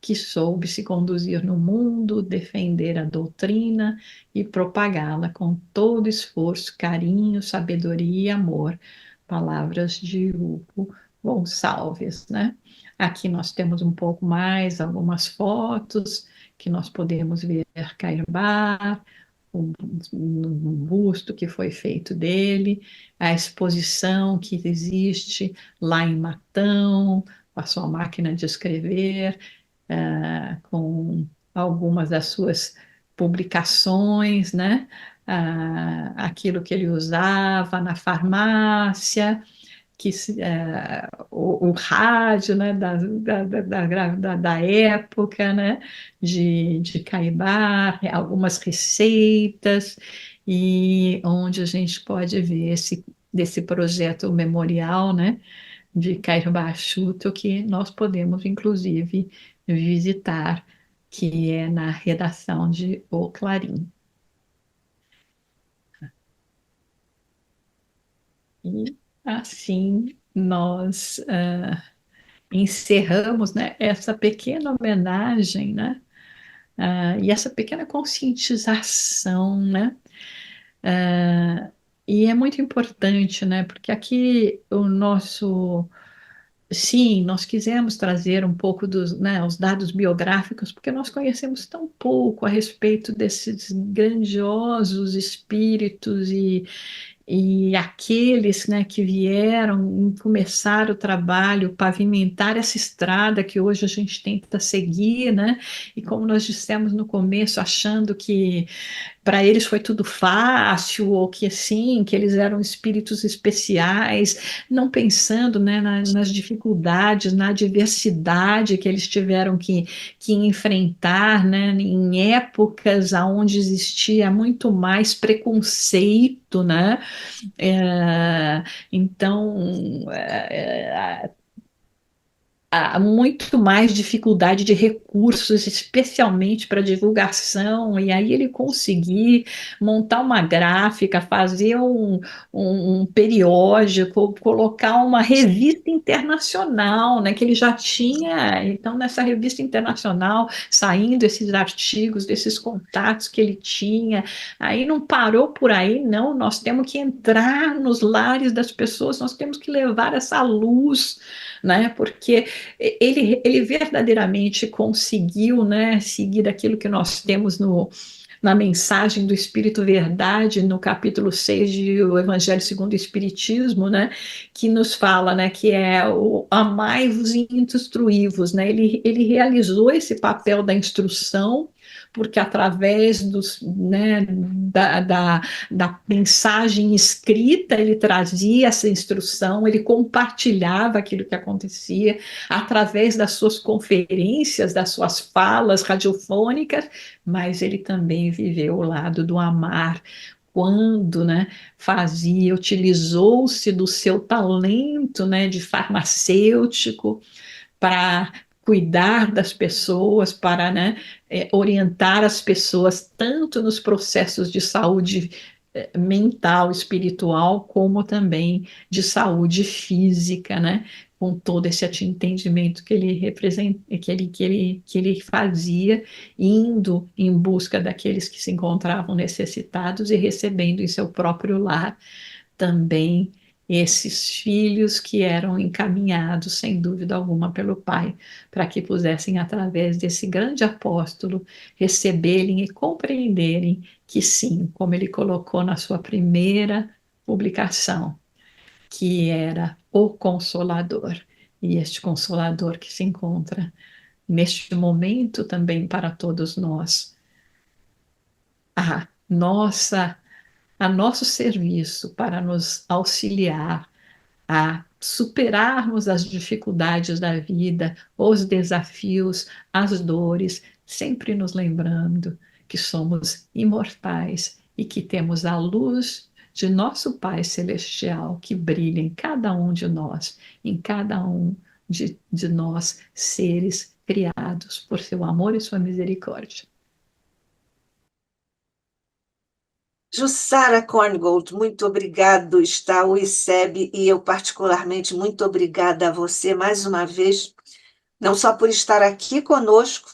que soube se conduzir no mundo, defender a doutrina e propagá-la com todo esforço, carinho, sabedoria e amor. Palavras de Hugo Gonçalves, né? Aqui nós temos um pouco mais, algumas fotos que nós podemos ver Caibar, um busto que foi feito dele, a exposição que existe lá em Matão, com a sua máquina de escrever, com algumas das suas publicações, né? Aquilo que ele usava na farmácia, o rádio, né, da época, né, de Caibar, algumas receitas, e onde a gente pode ver desse projeto memorial, né, de Cairo Bachuto, que nós podemos, inclusive, visitar que é na redação de O Clarim. E assim nós encerramos, né, essa pequena homenagem, né, e essa pequena conscientização, né, e é muito importante, né, porque aqui o nosso, sim, nós quisemos trazer um pouco dos, né, os dados biográficos, porque nós conhecemos tão pouco a respeito desses grandiosos espíritos e aqueles, né, que vieram começar o trabalho, pavimentar essa estrada que hoje a gente tenta seguir, né? E como nós dissemos no começo, achando que para eles foi tudo fácil, ou que assim, que eles eram espíritos especiais, não pensando, né, nas dificuldades, na adversidade que eles tiveram que enfrentar, né, em épocas onde existia muito mais preconceito, né? Então, há muito mais dificuldade de recursos, especialmente para divulgação, e aí ele conseguir montar uma gráfica, fazer um periódico, colocar uma revista internacional, né, que ele já tinha, então nessa revista internacional, saindo esses artigos, desses contatos que ele tinha, aí não parou por aí, não, nós temos que entrar nos lares das pessoas, nós temos que levar essa luz, né, porque ele verdadeiramente conseguiu, né, seguir aquilo que nós temos na mensagem do Espírito Verdade, no capítulo 6 de O Evangelho segundo o Espiritismo, né, que nos fala, né, que é o amai-vos e instruí-vos, né, ele realizou esse papel da instrução, porque através dos, né, da mensagem escrita, ele trazia essa instrução, ele compartilhava aquilo que acontecia, através das suas conferências, das suas falas radiofônicas, mas ele também viveu o lado do amar, quando, né, fazia, utilizou-se do seu talento, né, de farmacêutico para cuidar das pessoas, para, né, orientar as pessoas tanto nos processos de saúde mental, espiritual, como também de saúde física, né? Com todo esse entendimento que ele representa, que ele fazia, indo em busca daqueles que se encontravam necessitados e recebendo em seu próprio lar também esses filhos que eram encaminhados, sem dúvida alguma, pelo Pai, para que pudessem, através desse grande apóstolo, receberem e compreenderem que sim, como ele colocou na sua primeira publicação, que era o Consolador. E este Consolador que se encontra neste momento também para todos nós. A nossa a nosso serviço para nos auxiliar a superarmos as dificuldades da vida, os desafios, as dores, sempre nos lembrando que somos imortais e que temos a luz de nosso Pai Celestial que brilha em cada um de nós, em cada um de nós, seres criados por seu amor e sua misericórdia. Jussara Korngold, muito obrigado, está o ICEB, e eu particularmente muito obrigada a você mais uma vez, não só por estar aqui conosco,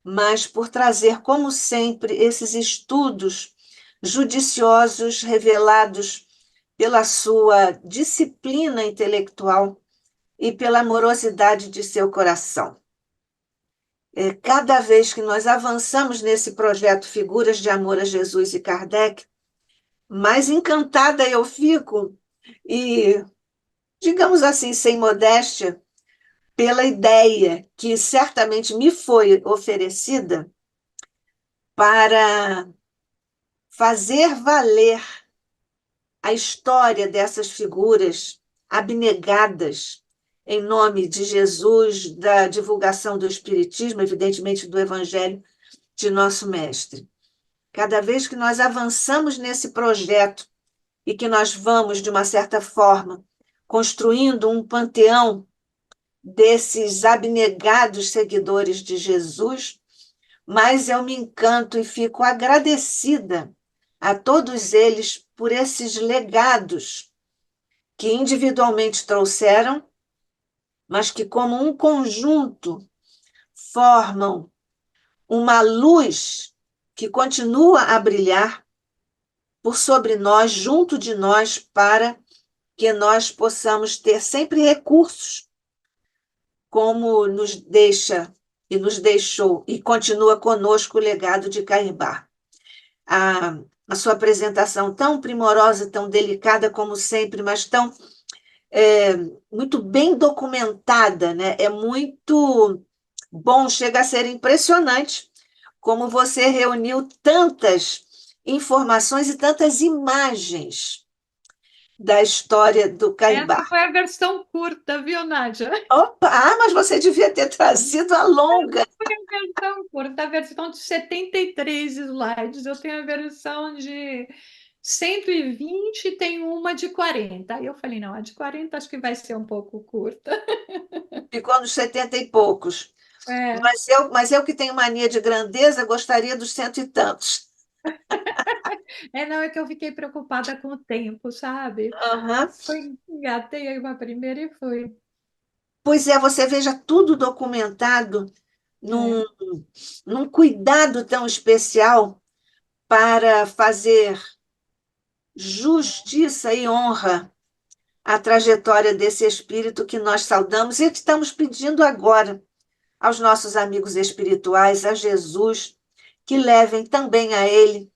mas por trazer, como sempre, esses estudos judiciosos revelados pela sua disciplina intelectual e pela amorosidade de seu coração. Cada vez que nós avançamos nesse projeto Figuras de Amor a Jesus e Kardec, mais encantada eu fico e, digamos assim, sem modéstia, pela ideia que certamente me foi oferecida para fazer valer a história dessas figuras abnegadas em nome de Jesus, da divulgação do Espiritismo, evidentemente do Evangelho de nosso Mestre. Cada vez que nós avançamos nesse projeto e que nós vamos, de uma certa forma, construindo um panteão desses abnegados seguidores de Jesus, mas eu me encanto e fico agradecida a todos eles por esses legados que individualmente trouxeram, mas que, como um conjunto, formam uma luz que continua a brilhar por sobre nós, junto de nós, para que nós possamos ter sempre recursos, como nos deixa e nos deixou e continua conosco o legado de Caibar. A sua apresentação tão primorosa, tão delicada como sempre, mas tão muito bem documentada, né? É muito bom, chega a ser impressionante como você reuniu tantas informações e tantas imagens da história do Essa Caibar. foi a versão curta, viu, Nádia? Opa, mas você devia ter trazido a longa. Foi a versão curta, a versão de 73 slides. Eu tenho a versão de 120 e tem uma de 40. Aí eu falei, não, a de 40 acho que vai ser um pouco curta. Ficou nos 70 e poucos. É, Mas eu que tenho mania de grandeza, gostaria dos cento e tantos. não, é que eu fiquei preocupada com o tempo, sabe? Aham. Foi, engatei aí uma primeira e foi. Pois é, você veja tudo documentado É. num, num cuidado tão especial para fazer justiça e honra à trajetória desse espírito que nós saudamos e que estamos pedindo agora aos nossos amigos espirituais, a Jesus, que levem também a Ele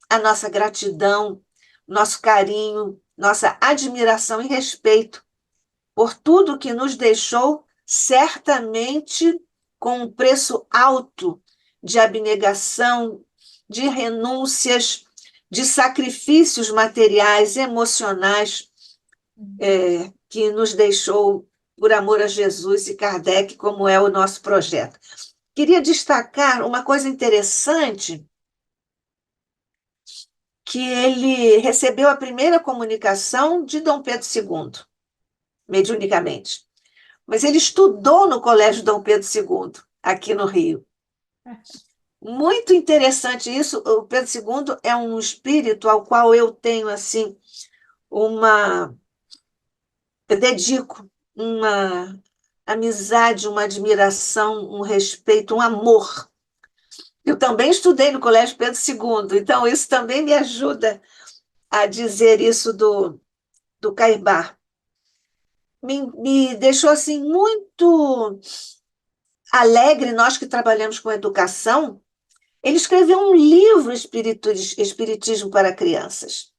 a nossa gratidão, nosso carinho, nossa admiração e respeito por tudo que nos deixou, certamente com um preço alto de abnegação, de renúncias, de sacrifícios materiais, emocionais, que nos deixou por amor a Jesus e Kardec, como é o nosso projeto. Queria destacar uma coisa interessante, que ele recebeu a primeira comunicação de Dom Pedro II, mediunicamente. Mas ele estudou no Colégio Dom Pedro II, aqui no Rio. Muito interessante isso. O Pedro II é um espírito ao qual eu tenho assim uma, eu dedico uma amizade, uma admiração, um respeito, um amor. Eu também estudei no Colégio Pedro II, então isso também me ajuda a dizer isso do Caibar. Me deixou assim muito alegre, nós que trabalhamos com educação. Ele escreveu um livro Espiritismo para Crianças,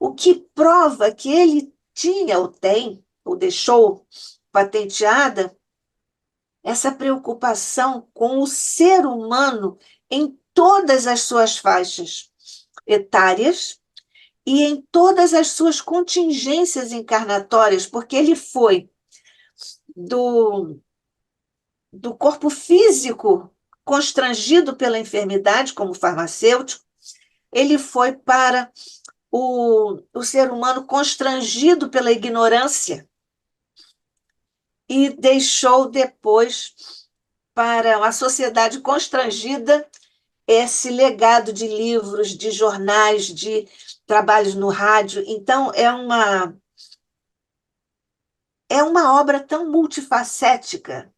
o que prova que ele tinha ou tem, ou deixou patenteada, essa preocupação com o ser humano em todas as suas faixas etárias e em todas as suas contingências encarnatórias, porque ele foi do, do corpo físico constrangido pela enfermidade, como farmacêutico, ele foi para o ser humano constrangido pela ignorância e deixou depois para a sociedade constrangida esse legado de livros, de jornais, de trabalhos no rádio. Então, é uma obra tão multifacética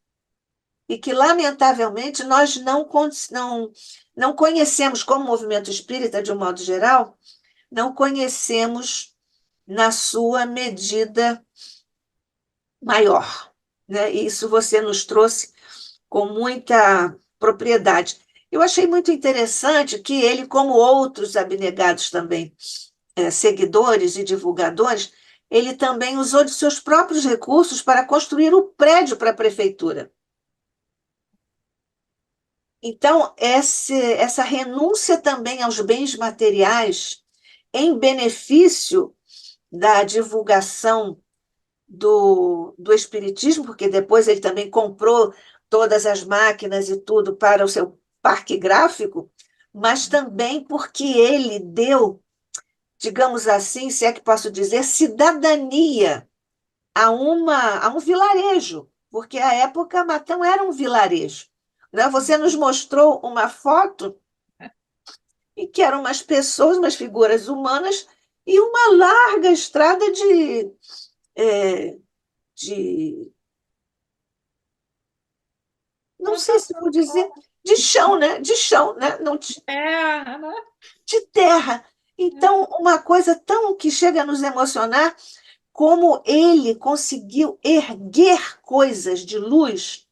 e que, lamentavelmente, nós não conhecemos, como movimento espírita, de um modo geral, não conhecemos na sua medida maior, né? E isso você nos trouxe com muita propriedade. Eu achei muito interessante que ele, como outros abnegados também, seguidores e divulgadores, ele também usou de seus próprios recursos para construir o prédio para a prefeitura. Então, essa renúncia também aos bens materiais em benefício da divulgação do Espiritismo, porque depois ele também comprou todas as máquinas e tudo para o seu parque gráfico, mas também porque ele deu, digamos assim, se é que posso dizer, cidadania a um vilarejo, porque à época Matão era um vilarejo. né? Você nos mostrou uma foto em que eram umas pessoas, umas figuras humanas, e uma larga estrada é, de não sei se vou dizer, de chão, né? De chão, né? Não É, né? de terra. Então, uma coisa tão que chega a nos emocionar, como ele conseguiu erguer coisas de luz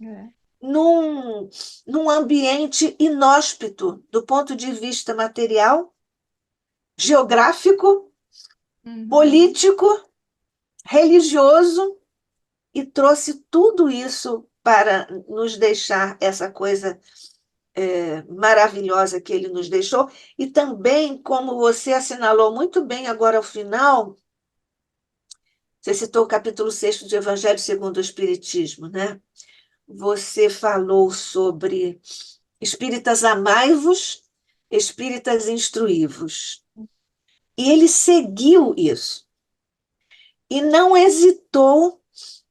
É. num, num ambiente inóspito do ponto de vista material, geográfico, Uhum. político, religioso, e trouxe tudo isso para nos deixar essa coisa maravilhosa que ele nos deixou. E também, como você assinalou muito bem agora ao final, você citou o capítulo 6 de Evangelho segundo o Espiritismo, né? Você falou sobre espíritas amai-vos, espíritas instruí-vos. E ele seguiu isso e não hesitou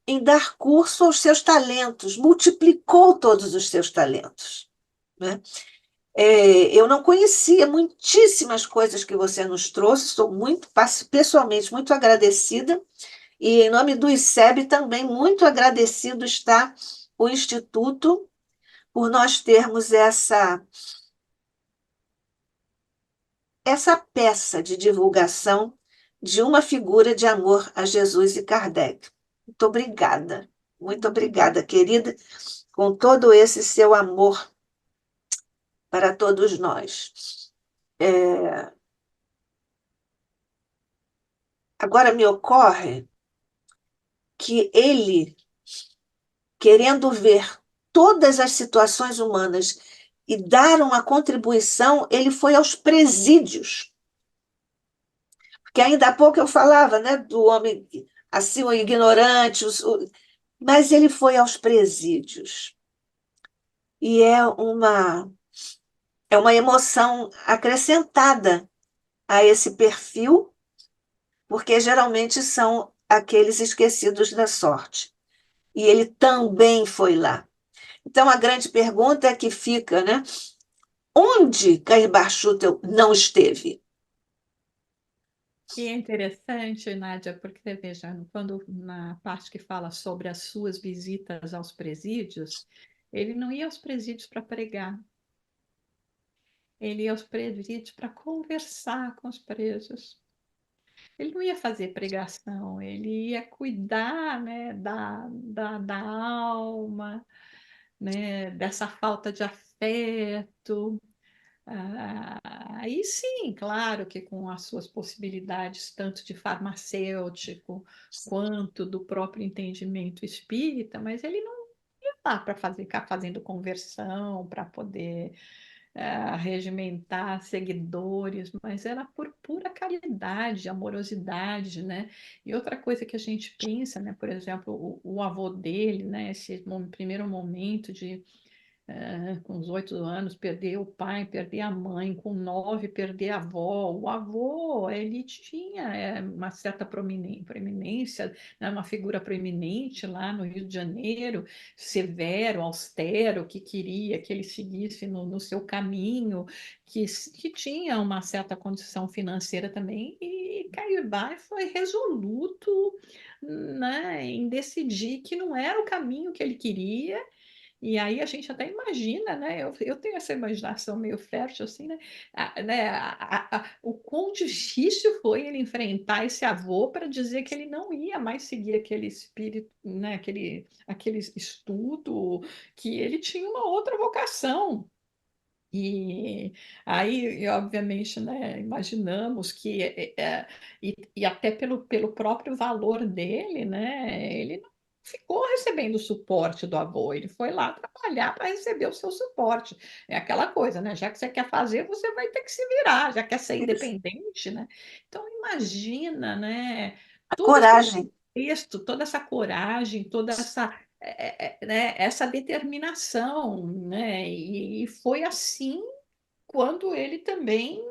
em dar curso aos seus talentos, multiplicou todos os seus talentos, né? Eu não conhecia muitíssimas coisas que você nos trouxe, estou muito, pessoalmente, muito agradecida, e em nome do ICEB também muito agradecido está o Instituto por nós termos essa peça de divulgação de uma figura de amor a Jesus e Kardec. Muito obrigada, querida, com todo esse seu amor para todos nós. É, agora me ocorre que ele, querendo ver todas as situações humanas e dar uma contribuição, ele foi aos presídios. Porque ainda há pouco eu falava, né, do homem assim, o ignorante, mas ele foi aos presídios. E é uma emoção acrescentada a esse perfil, porque geralmente são aqueles esquecidos da sorte. E ele também foi lá. Então, a grande pergunta é que fica, né? Onde Cair Schutel não esteve? E é interessante, Nádia, porque veja, quando na parte que fala sobre as suas visitas aos presídios, ele não ia aos presídios para pregar, ele ia aos presídios para conversar com os presos. Ele não ia fazer pregação, ele ia cuidar, né, da alma, né, dessa falta de afeto. Aí sim, claro que com as suas possibilidades, tanto de farmacêutico quanto do próprio entendimento espírita, mas ele não ia lá para fazer, ficar fazendo conversão, para poder regimentar seguidores, mas era por pura caridade, amorosidade, né? E outra coisa que a gente pensa, né? Por exemplo, o avô dele, né? Esse primeiro momento de com os 8 anos, perder o pai, perder a mãe, com 9, perder a avó. O avô, ele tinha uma certa proeminência, né, uma figura proeminente lá no Rio de Janeiro, severo, austero, que queria que ele seguisse no seu caminho, que tinha uma certa condição financeira também, e Caiobá foi resoluto, né, em decidir que não era o caminho que ele queria, e aí a gente até imagina, né? Eu tenho essa imaginação meio fértil, assim, né? O quão difícil foi ele enfrentar esse avô para dizer que ele não ia mais seguir aquele espírito, né? Aquele estudo, que ele tinha uma outra vocação. E aí, obviamente, né, imaginamos que, e até pelo próprio valor dele, né, ele não ficou recebendo o suporte do avô, ele foi lá trabalhar para receber o seu suporte. É aquela coisa, né? Já que você quer fazer, você vai ter que se virar, já quer ser independente, né? Então, imagina, né, A todo esse coragem. contexto, toda essa coragem, toda essa né, essa determinação, né? E foi assim quando ele também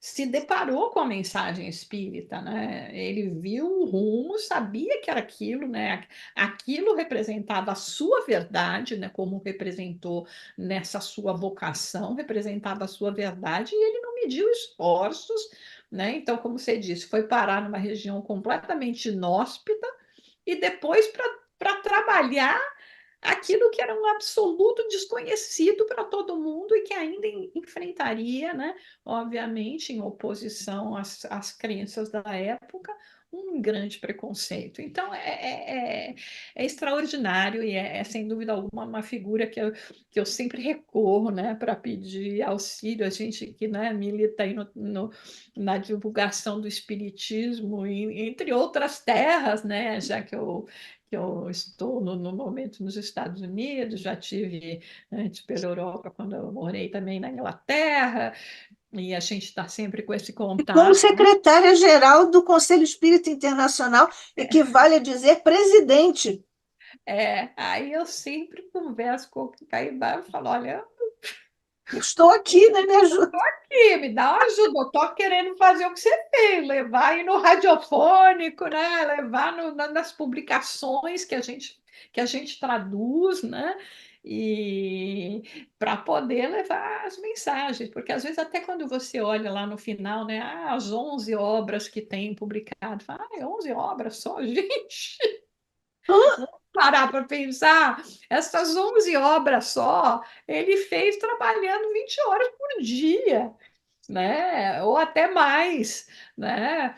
se deparou com a mensagem espírita, né? Ele viu o rumo, sabia que era aquilo, né? Aquilo representava a sua verdade, né? Como representou nessa sua vocação, representava a sua verdade, e ele não mediu esforços, né? Então, como você disse, foi parar numa região completamente inóspita e depois para trabalhar aquilo que era um absoluto desconhecido para todo mundo e que ainda enfrentaria, né, obviamente, em oposição às crenças da época, um grande preconceito. Então, é extraordinário e sem dúvida alguma, uma figura que eu sempre recorro, né, para pedir auxílio. A gente que, né, milita aí na divulgação do espiritismo, entre outras terras, né, já que eu estou no momento nos Estados Unidos, já tive antes pela Europa, quando eu morei também na Inglaterra, e a gente está sempre com esse Como contato, né? secretária-geral do Conselho Espírita Internacional, equivale a dizer presidente. Aí eu sempre converso com o Caibá e falo, olha, Estou aqui, né? Me ajuda. aqui, me dá uma ajuda, eu estou querendo fazer o que você fez, levar aí no radiofônico, né? Levar nas publicações que a gente traduz, né? E para poder levar as mensagens, porque às vezes até quando você olha lá no final, né, as 11 obras que tem publicado, fala, 11 obras só, gente, parar para pensar, essas 11 obras só, ele fez trabalhando 20 horas por dia, né? Ou até mais, né?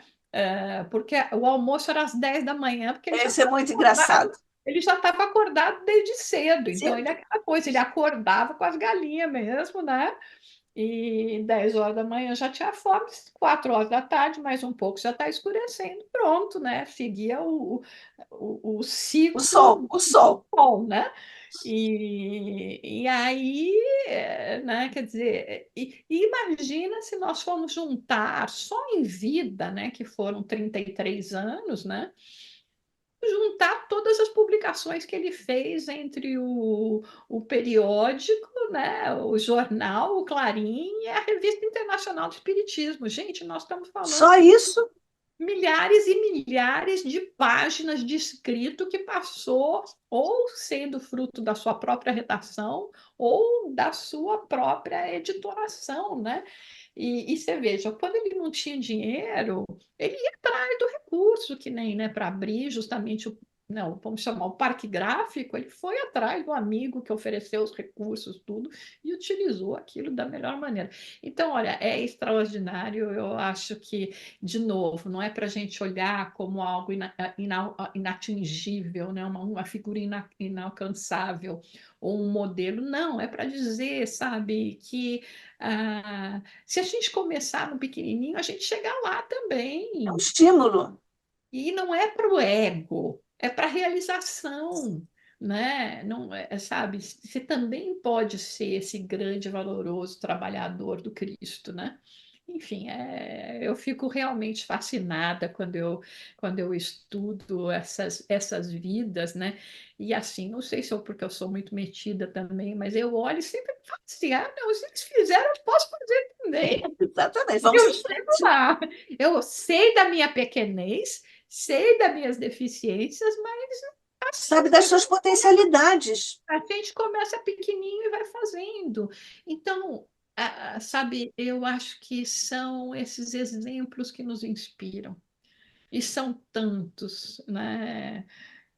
Porque o almoço era às 10 da manhã, porque Isso é muito engraçado. ele já estava acordado desde cedo. Então, ele é Cedo. aquela coisa, ele acordava com as galinhas mesmo, né? E 10 horas da manhã já tinha fome, 4 horas da tarde, mais um pouco já está escurecendo, pronto, né? Seguia o ciclo O sol. bom, né? E aí, né, quer dizer, e imagina se nós formos juntar só em vida, né, que foram 33 anos, né, juntar todas as publicações que ele fez entre o periódico, né, o jornal, o Clarim e a Revista Internacional do Espiritismo. Gente, nós estamos falando Só isso? milhares e milhares de páginas de escrito que passou ou sendo fruto da sua própria redação ou da sua própria editoração, né? E você veja, quando ele não tinha dinheiro, ele ia atrás do recurso, que nem, né, para abrir justamente o, não, vamos chamar o parque gráfico, ele foi atrás do amigo que ofereceu os recursos, tudo, e utilizou aquilo da melhor maneira. Então, olha, é extraordinário, eu acho que de novo, não é para a gente olhar como algo inatingível, né? Uma figura inalcançável ou um modelo, não, é para dizer, sabe, que se a gente começar no pequenininho, a gente chega lá É um também. estímulo. E não é para o ego, é para a realização, né? Não sabe? Você também pode ser esse grande, valoroso trabalhador do Cristo, né? Enfim, eu fico realmente fascinada quando eu estudo essas vidas, né? E assim, não sei se é porque eu sou muito metida também, mas eu olho e sempre falo assim: ah, não, se eles fizeram, eu posso fazer também. Exatamente. Vamos Eu em chego frente. lá, eu sei da minha pequenez, sei das minhas deficiências, mas assim Sabe das suas potencialidades. a gente começa pequenininho e vai fazendo. Então, sabe, eu acho que são esses exemplos que nos inspiram. E são tantos, né?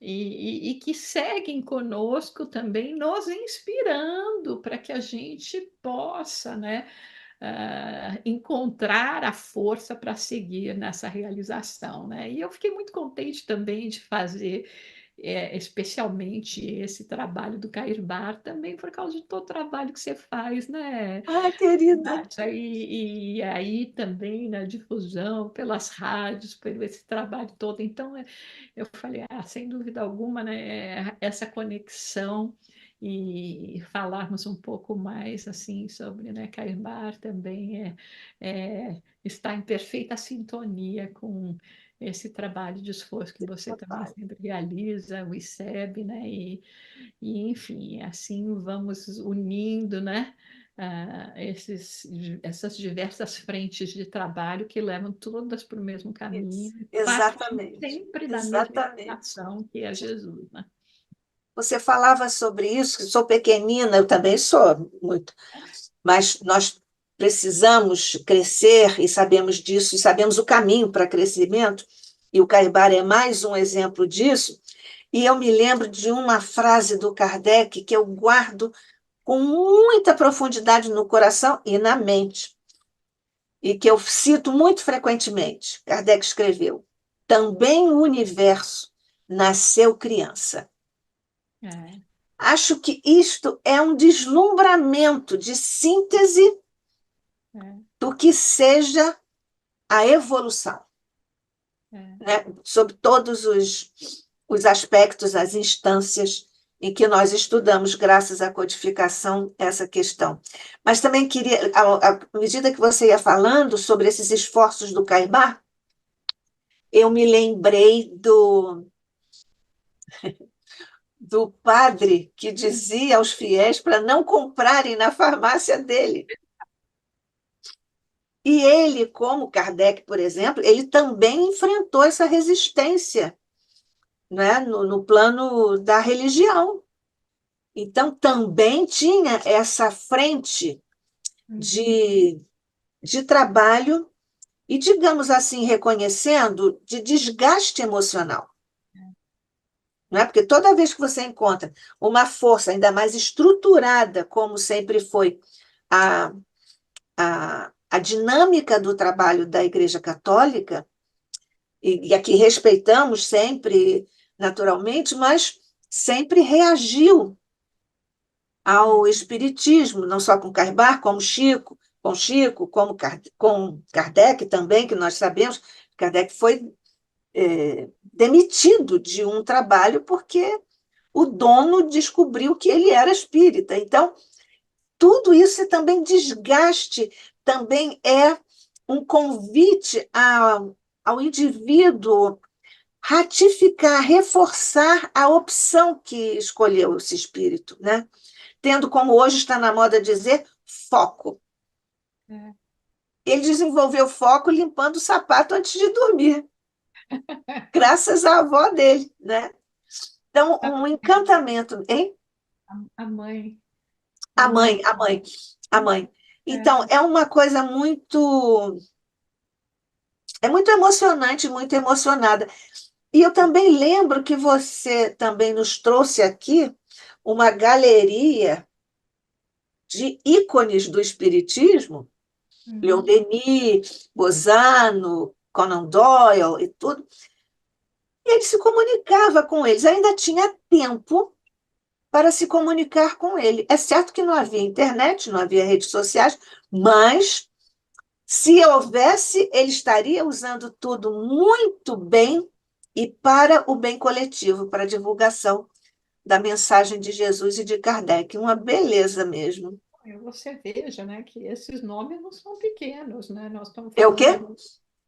E que seguem conosco também, nos inspirando para que a gente possa, né, encontrar a força para seguir nessa realização, né? E eu fiquei muito contente também de fazer, especialmente esse trabalho do Cair Bar, também por causa de todo o trabalho que você faz, né? Ah, querida. Nádia? E aí também na difusão, pelas rádios, por esse trabalho todo. Então, eu falei, sem dúvida alguma, né, essa conexão e falarmos um pouco mais assim sobre, né, Carimbar também está em perfeita sintonia com esse trabalho de esforço que você também sempre realiza, o ICEB, né, e enfim, assim vamos unindo, né, essas diversas frentes de trabalho que levam todas para o mesmo caminho, partindo Exatamente, sempre da mesma exatamente. inspiração que é Jesus, né? Você falava sobre isso, que sou pequenina, eu também sou muito, mas nós precisamos crescer e sabemos disso, e sabemos o caminho para crescimento, e o Caibar é mais um exemplo disso. E eu me lembro de uma frase do Kardec que eu guardo com muita profundidade no coração e na mente, e que eu cito muito frequentemente. Kardec escreveu: também o universo nasceu criança. É, Acho que isto é um deslumbramento de síntese é, do que seja a evolução, é. né? Sob todos os aspectos, as instâncias em que nós estudamos, graças à codificação, essa questão. Mas também queria, à medida que você ia falando sobre esses esforços do Caibá, eu me lembrei do padre que dizia aos fiéis para não comprarem na farmácia dele. E ele, como Kardec, por exemplo, ele também enfrentou essa resistência, né, no plano da religião. Então, também tinha essa frente Uhum. de trabalho e, digamos assim, reconhecendo, de desgaste emocional. Não é? Porque toda vez que você encontra uma força ainda mais estruturada, como sempre foi a, a dinâmica do trabalho da Igreja Católica, e aqui respeitamos sempre, naturalmente, mas sempre reagiu ao espiritismo, não só com Carbar, como Chico, como com Kardec também, que nós sabemos, que Kardec foi demitido de um trabalho porque o dono descobriu que ele era espírita. Então, tudo isso é também desgaste, também é um convite ao indivíduo ratificar, reforçar a opção que escolheu esse espírito, né? Tendo como hoje está na moda dizer foco. É. Ele desenvolveu foco limpando o sapato antes de dormir, graças à avó dele, né? Então, um encantamento, hein? A mãe, a A mãe. mãe, a mãe, a mãe. É, Então, é uma coisa muito emocionante, muito emocionada. E eu também lembro que você também nos trouxe aqui uma galeria de ícones do espiritismo, Leon uhum. Denis, Bozano, Conan Doyle e tudo. E ele se comunicava com eles, ainda tinha tempo para se comunicar com ele. É certo que não havia internet, não havia redes sociais, mas se houvesse, ele estaria usando tudo muito bem e para o bem coletivo, para a divulgação da mensagem de Jesus e de Kardec. Uma beleza mesmo. Você veja, né, que esses nomes não são pequenos, né? Nós estamos É o quê? falando,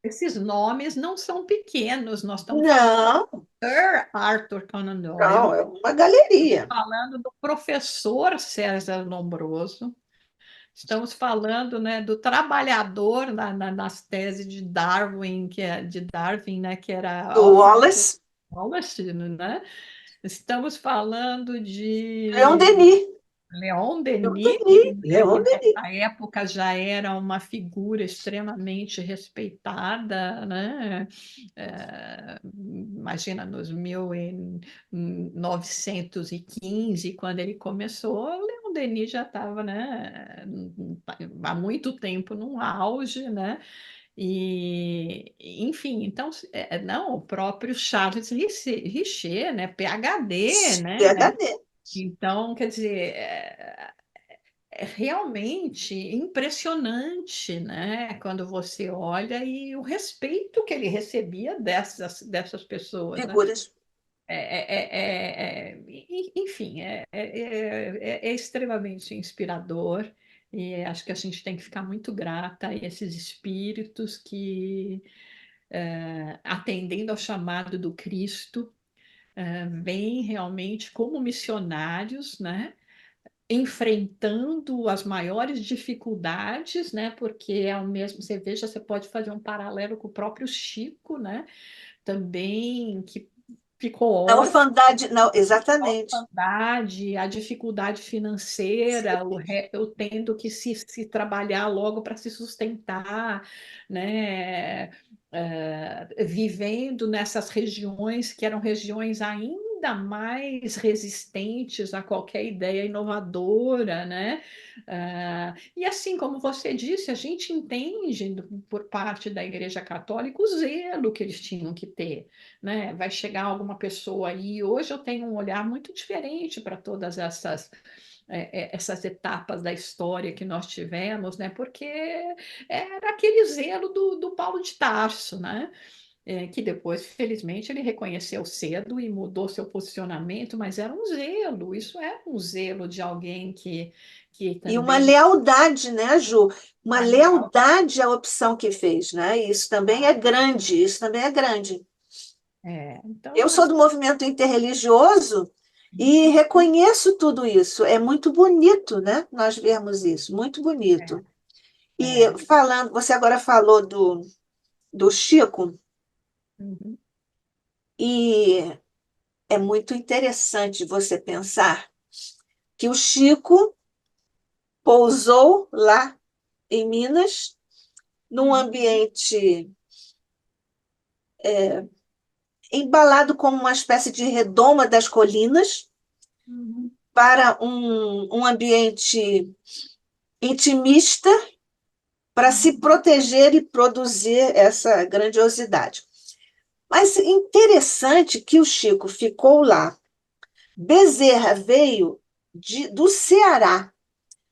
esses nomes não são pequenos, nós estamos falando Não, do Sir Arthur Conan não, Doyle, é uma galeria. falando do professor César Lombroso, estamos falando, né, do trabalhador nas teses de Darwin, né, que era Do Alfred Wallace, Wallace, né? Estamos falando Leon de Denis. Leon Leon Denis, Denis, né, que Leon Denis. nessa época já era uma figura extremamente respeitada, né? Imagina, nos 1915, quando ele começou, Leon Denis já estava, né, há muito tempo num auge, né? E, enfim, então, não, o próprio Charles Richer, né, PhD, né? PhD. Então, quer dizer, é realmente impressionante, né? Quando você olha e o respeito que ele recebia dessas pessoas, né? Figuras. Enfim, é extremamente inspirador e acho que a gente tem que ficar muito grata a esses espíritos que, atendendo ao chamado do Cristo, vêm realmente como missionários, né? enfrentando as maiores dificuldades, né? Porque é o mesmo, você veja, você pode fazer um paralelo com o próprio Chico, né? Também que ficou Na órfão, orfandade, não, a exatamente. orfandade, a dificuldade financeira, o tendo que se trabalhar logo para se sustentar, né? Vivendo nessas regiões que eram regiões ainda mais resistentes a qualquer ideia inovadora, né? E assim como você disse, a gente entende por parte da Igreja Católica o zelo que eles tinham que ter, né? Vai chegar alguma pessoa aí. Hoje eu tenho um olhar muito diferente para todas essas etapas da história que nós tivemos, né? Porque era aquele zelo do Paulo de Tarso, né? Que depois, felizmente, ele reconheceu cedo e mudou seu posicionamento, mas era um zelo, isso é um zelo de alguém que E uma também. lealdade, né, Ju? Uma lealdade à opção que fez, né? Isso também é grande, isso também é grande. Eu Então, sou do movimento interreligioso e reconheço tudo isso. É muito bonito, né? Nós vermos isso, muito bonito. E é, falando, você agora falou do Chico, uhum, e é muito interessante você pensar que o Chico pousou lá em Minas, num uhum, ambiente embalado como uma espécie de redoma das colinas, uhum, para um ambiente intimista, para se uhum, proteger e produzir essa grandiosidade. Mas interessante que o Chico ficou lá. Bezerra veio do Ceará,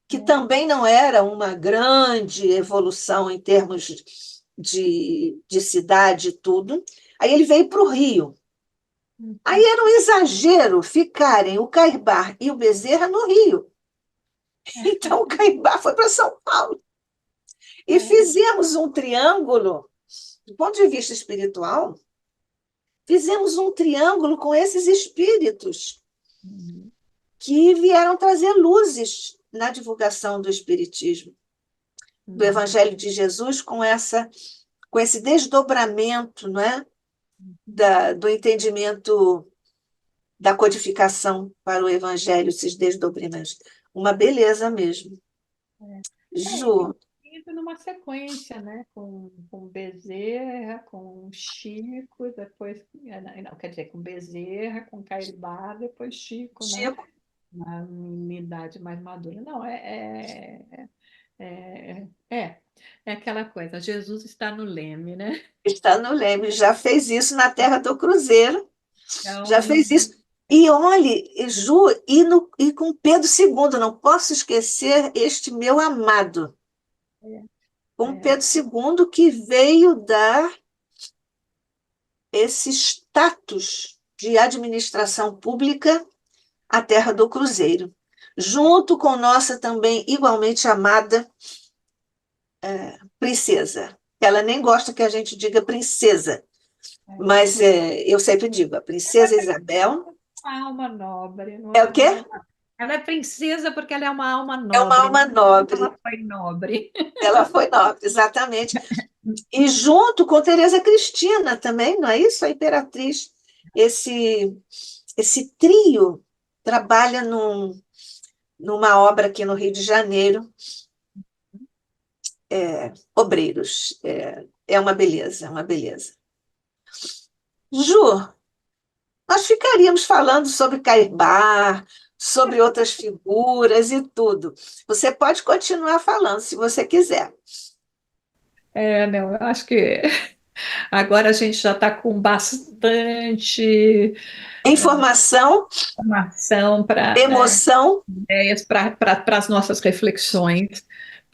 que é, também não era uma grande evolução em termos de cidade e tudo. Aí ele veio para o Rio. Aí uhum, era um exagero ficarem o Caibar e o Bezerra no Rio. Então o Caibar foi para São Paulo. E é, fizemos um triângulo, do ponto de vista espiritual, fizemos um triângulo com esses espíritos uhum, que vieram trazer luzes na divulgação do espiritismo, do uhum, Evangelho de Jesus, com esse desdobramento, não é? Do entendimento da codificação para o Evangelho, esses desdobramentos. Uma beleza mesmo. é. E tem Ju, ido numa sequência, né? Com Bezerra, com Chico, depois. Não, quer dizer, com Bezerra, com Cairbar, depois Chico, né? Chico Na idade mais madura. Não, é aquela coisa, Jesus está no leme, né? está no Leme, já fez isso na Terra do Cruzeiro, já Então, fez isso. E olhe, Ju, e com Pedro II, não posso esquecer este meu amado, é, com é, Pedro II, que veio dar esse status de administração pública à Terra do Cruzeiro, junto com nossa também igualmente amada princesa. Ela nem gosta que a gente diga princesa, é. mas eu sempre digo, a Ela é princesa Isabel uma alma nobre, é o quê? ela é princesa porque ela é uma alma É uma nobre, alma não porque nobre. ela foi nobre. Ela foi nobre, exatamente. E junto com Teresa Cristina também, não é isso? A imperatriz. Esse, esse trio trabalha numa obra aqui no Rio de Janeiro, Obreiros. É uma beleza, é uma beleza. Ju, nós ficaríamos falando sobre Caibar, sobre outras figuras e tudo. Você pode continuar falando se você quiser. Não, eu acho que agora a gente já está com bastante Informação, informação para emoção, ideias para as nossas reflexões,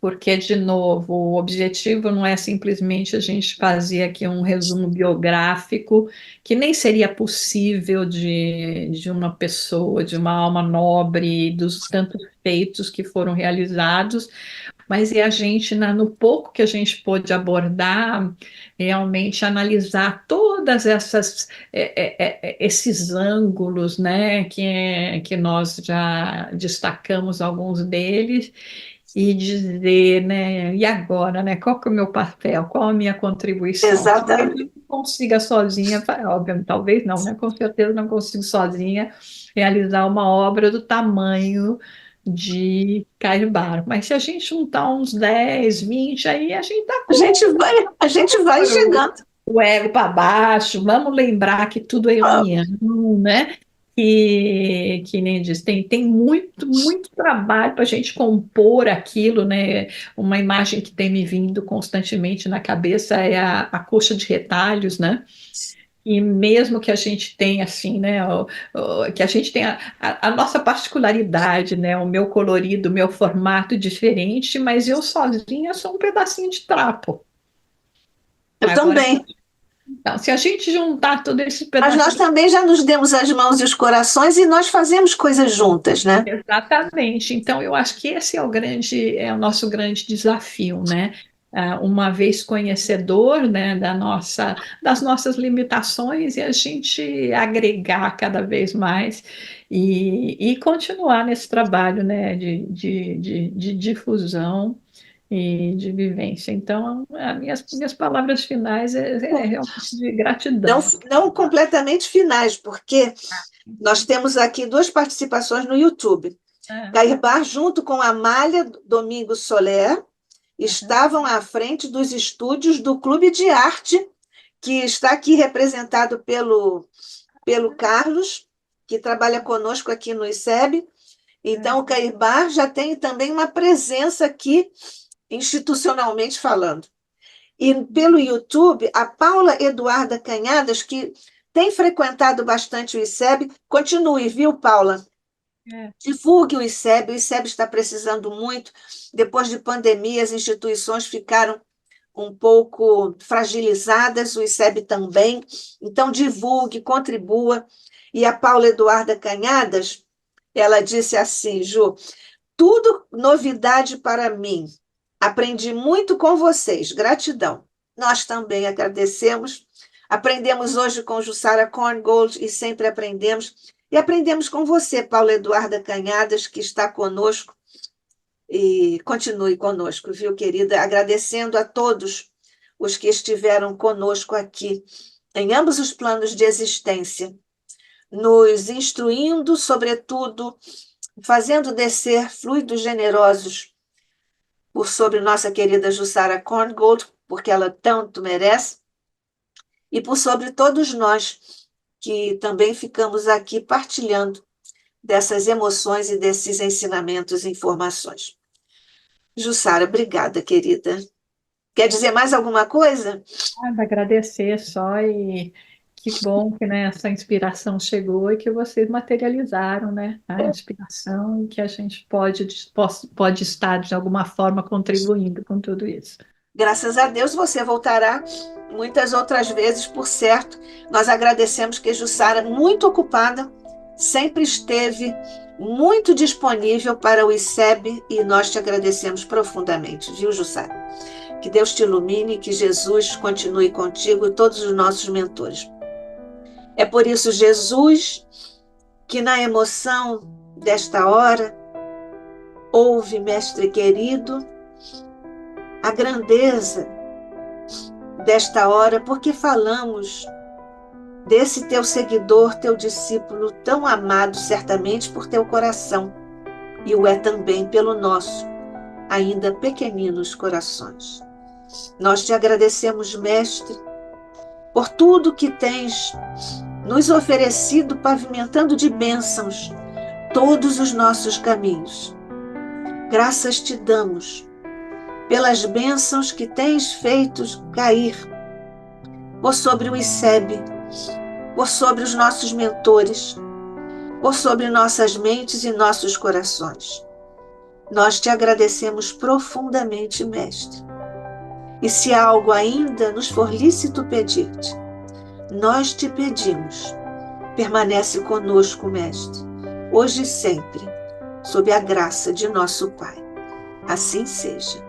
porque, de novo, o objetivo não é simplesmente a gente fazer aqui um resumo biográfico, que nem seria possível de uma pessoa, de uma alma nobre, dos tantos feitos que foram realizados, mas é a gente, no pouco que a gente pôde abordar, realmente analisar toda todas esses ângulos, né, que nós já destacamos alguns deles, e dizer, né, e agora, né, qual que é o meu papel, qual a minha contribuição? Talvez eu Exatamente. não consiga sozinha, óbvio, talvez não, né, com certeza não consigo sozinha realizar uma obra do tamanho de Caio Barro, mas se a gente juntar uns 10, 20, aí a gente dá A gente vai chegando. o ego para baixo, vamos lembrar que tudo é união, né? Que nem diz, tem muito, muito trabalho para a gente compor aquilo, né? Uma imagem que tem me vindo constantemente na cabeça é a coxa de retalhos, né? E mesmo que a gente tenha assim, né, que a gente tenha a nossa particularidade, né, o meu colorido, o meu formato diferente, mas eu sozinha sou um pedacinho de trapo. Eu Agora, também. então, se a gente juntar todo esse Mas nós pedacinho. também já nos demos as mãos e os corações e nós fazemos coisas juntas, né? Exatamente. Então, eu acho que esse é o nosso grande desafio, né? Uma vez conhecedor, né, das nossas limitações e a gente agregar cada vez mais e continuar nesse trabalho, né, de difusão e de vivência. Então, as minhas palavras finais é realmente de Não, gratidão. não completamente finais, porque nós temos aqui duas participações no YouTube. É, Cairbar, junto com Amália Domingos Soler, estavam à frente dos estúdios do Clube de Arte, que está aqui representado pelo Carlos, que trabalha conosco aqui no ICEB. Então, o Cairbar já tem também uma presença aqui, institucionalmente falando. E pelo YouTube, a Paula Eduarda Canhadas, que tem frequentado bastante o ICEB, continue, viu, Paula? é. Divulgue o ICEB está precisando muito. Depois de pandemia, as instituições ficaram um pouco fragilizadas, o ICEB também. Então, divulgue, contribua. E a Paula Eduarda Canhadas, ela disse assim, Ju, tudo novidade para mim. Aprendi muito com vocês. Gratidão. Nós também agradecemos. Aprendemos hoje com Jussara Korngold e sempre aprendemos. E aprendemos com você, Paula Eduarda Canhadas, que está conosco. E continue conosco, viu, querida? Agradecendo a todos os que estiveram conosco aqui, em ambos os planos de existência, nos instruindo, sobretudo, fazendo descer fluidos generosos por sobre nossa querida Jussara Korngold, porque ela tanto merece, e por sobre todos nós que também ficamos aqui partilhando dessas emoções e desses ensinamentos e informações. Jussara, obrigada, querida. Quer dizer mais alguma coisa? Agradecer só e que bom que, né, essa inspiração chegou e que vocês materializaram, né, a inspiração e que a gente pode estar de alguma forma contribuindo com tudo isso. Graças a Deus você voltará muitas outras vezes, por certo. Nós agradecemos que Jussara, muito ocupada, sempre esteve muito disponível para o ICEB e nós te agradecemos profundamente, viu, Jussara? Que Deus te ilumine, que Jesus continue contigo e todos os nossos mentores. É por isso, Jesus, que na emoção desta hora, ouve, mestre querido, a grandeza desta hora, porque falamos desse teu seguidor, teu discípulo tão amado, certamente por teu coração, e o é também pelo nosso, ainda pequeninos corações. Nós te agradecemos, mestre, por tudo que tens nos oferecido, pavimentando de bênçãos todos os nossos caminhos. Graças te damos pelas bênçãos que tens feito cair por sobre o ICEB, por sobre os nossos mentores, por sobre nossas mentes e nossos corações. Nós te agradecemos profundamente, mestre. E se algo ainda nos for lícito pedir-te, nós te pedimos, permanece conosco, mestre, hoje e sempre, sob a graça de nosso Pai. Assim seja.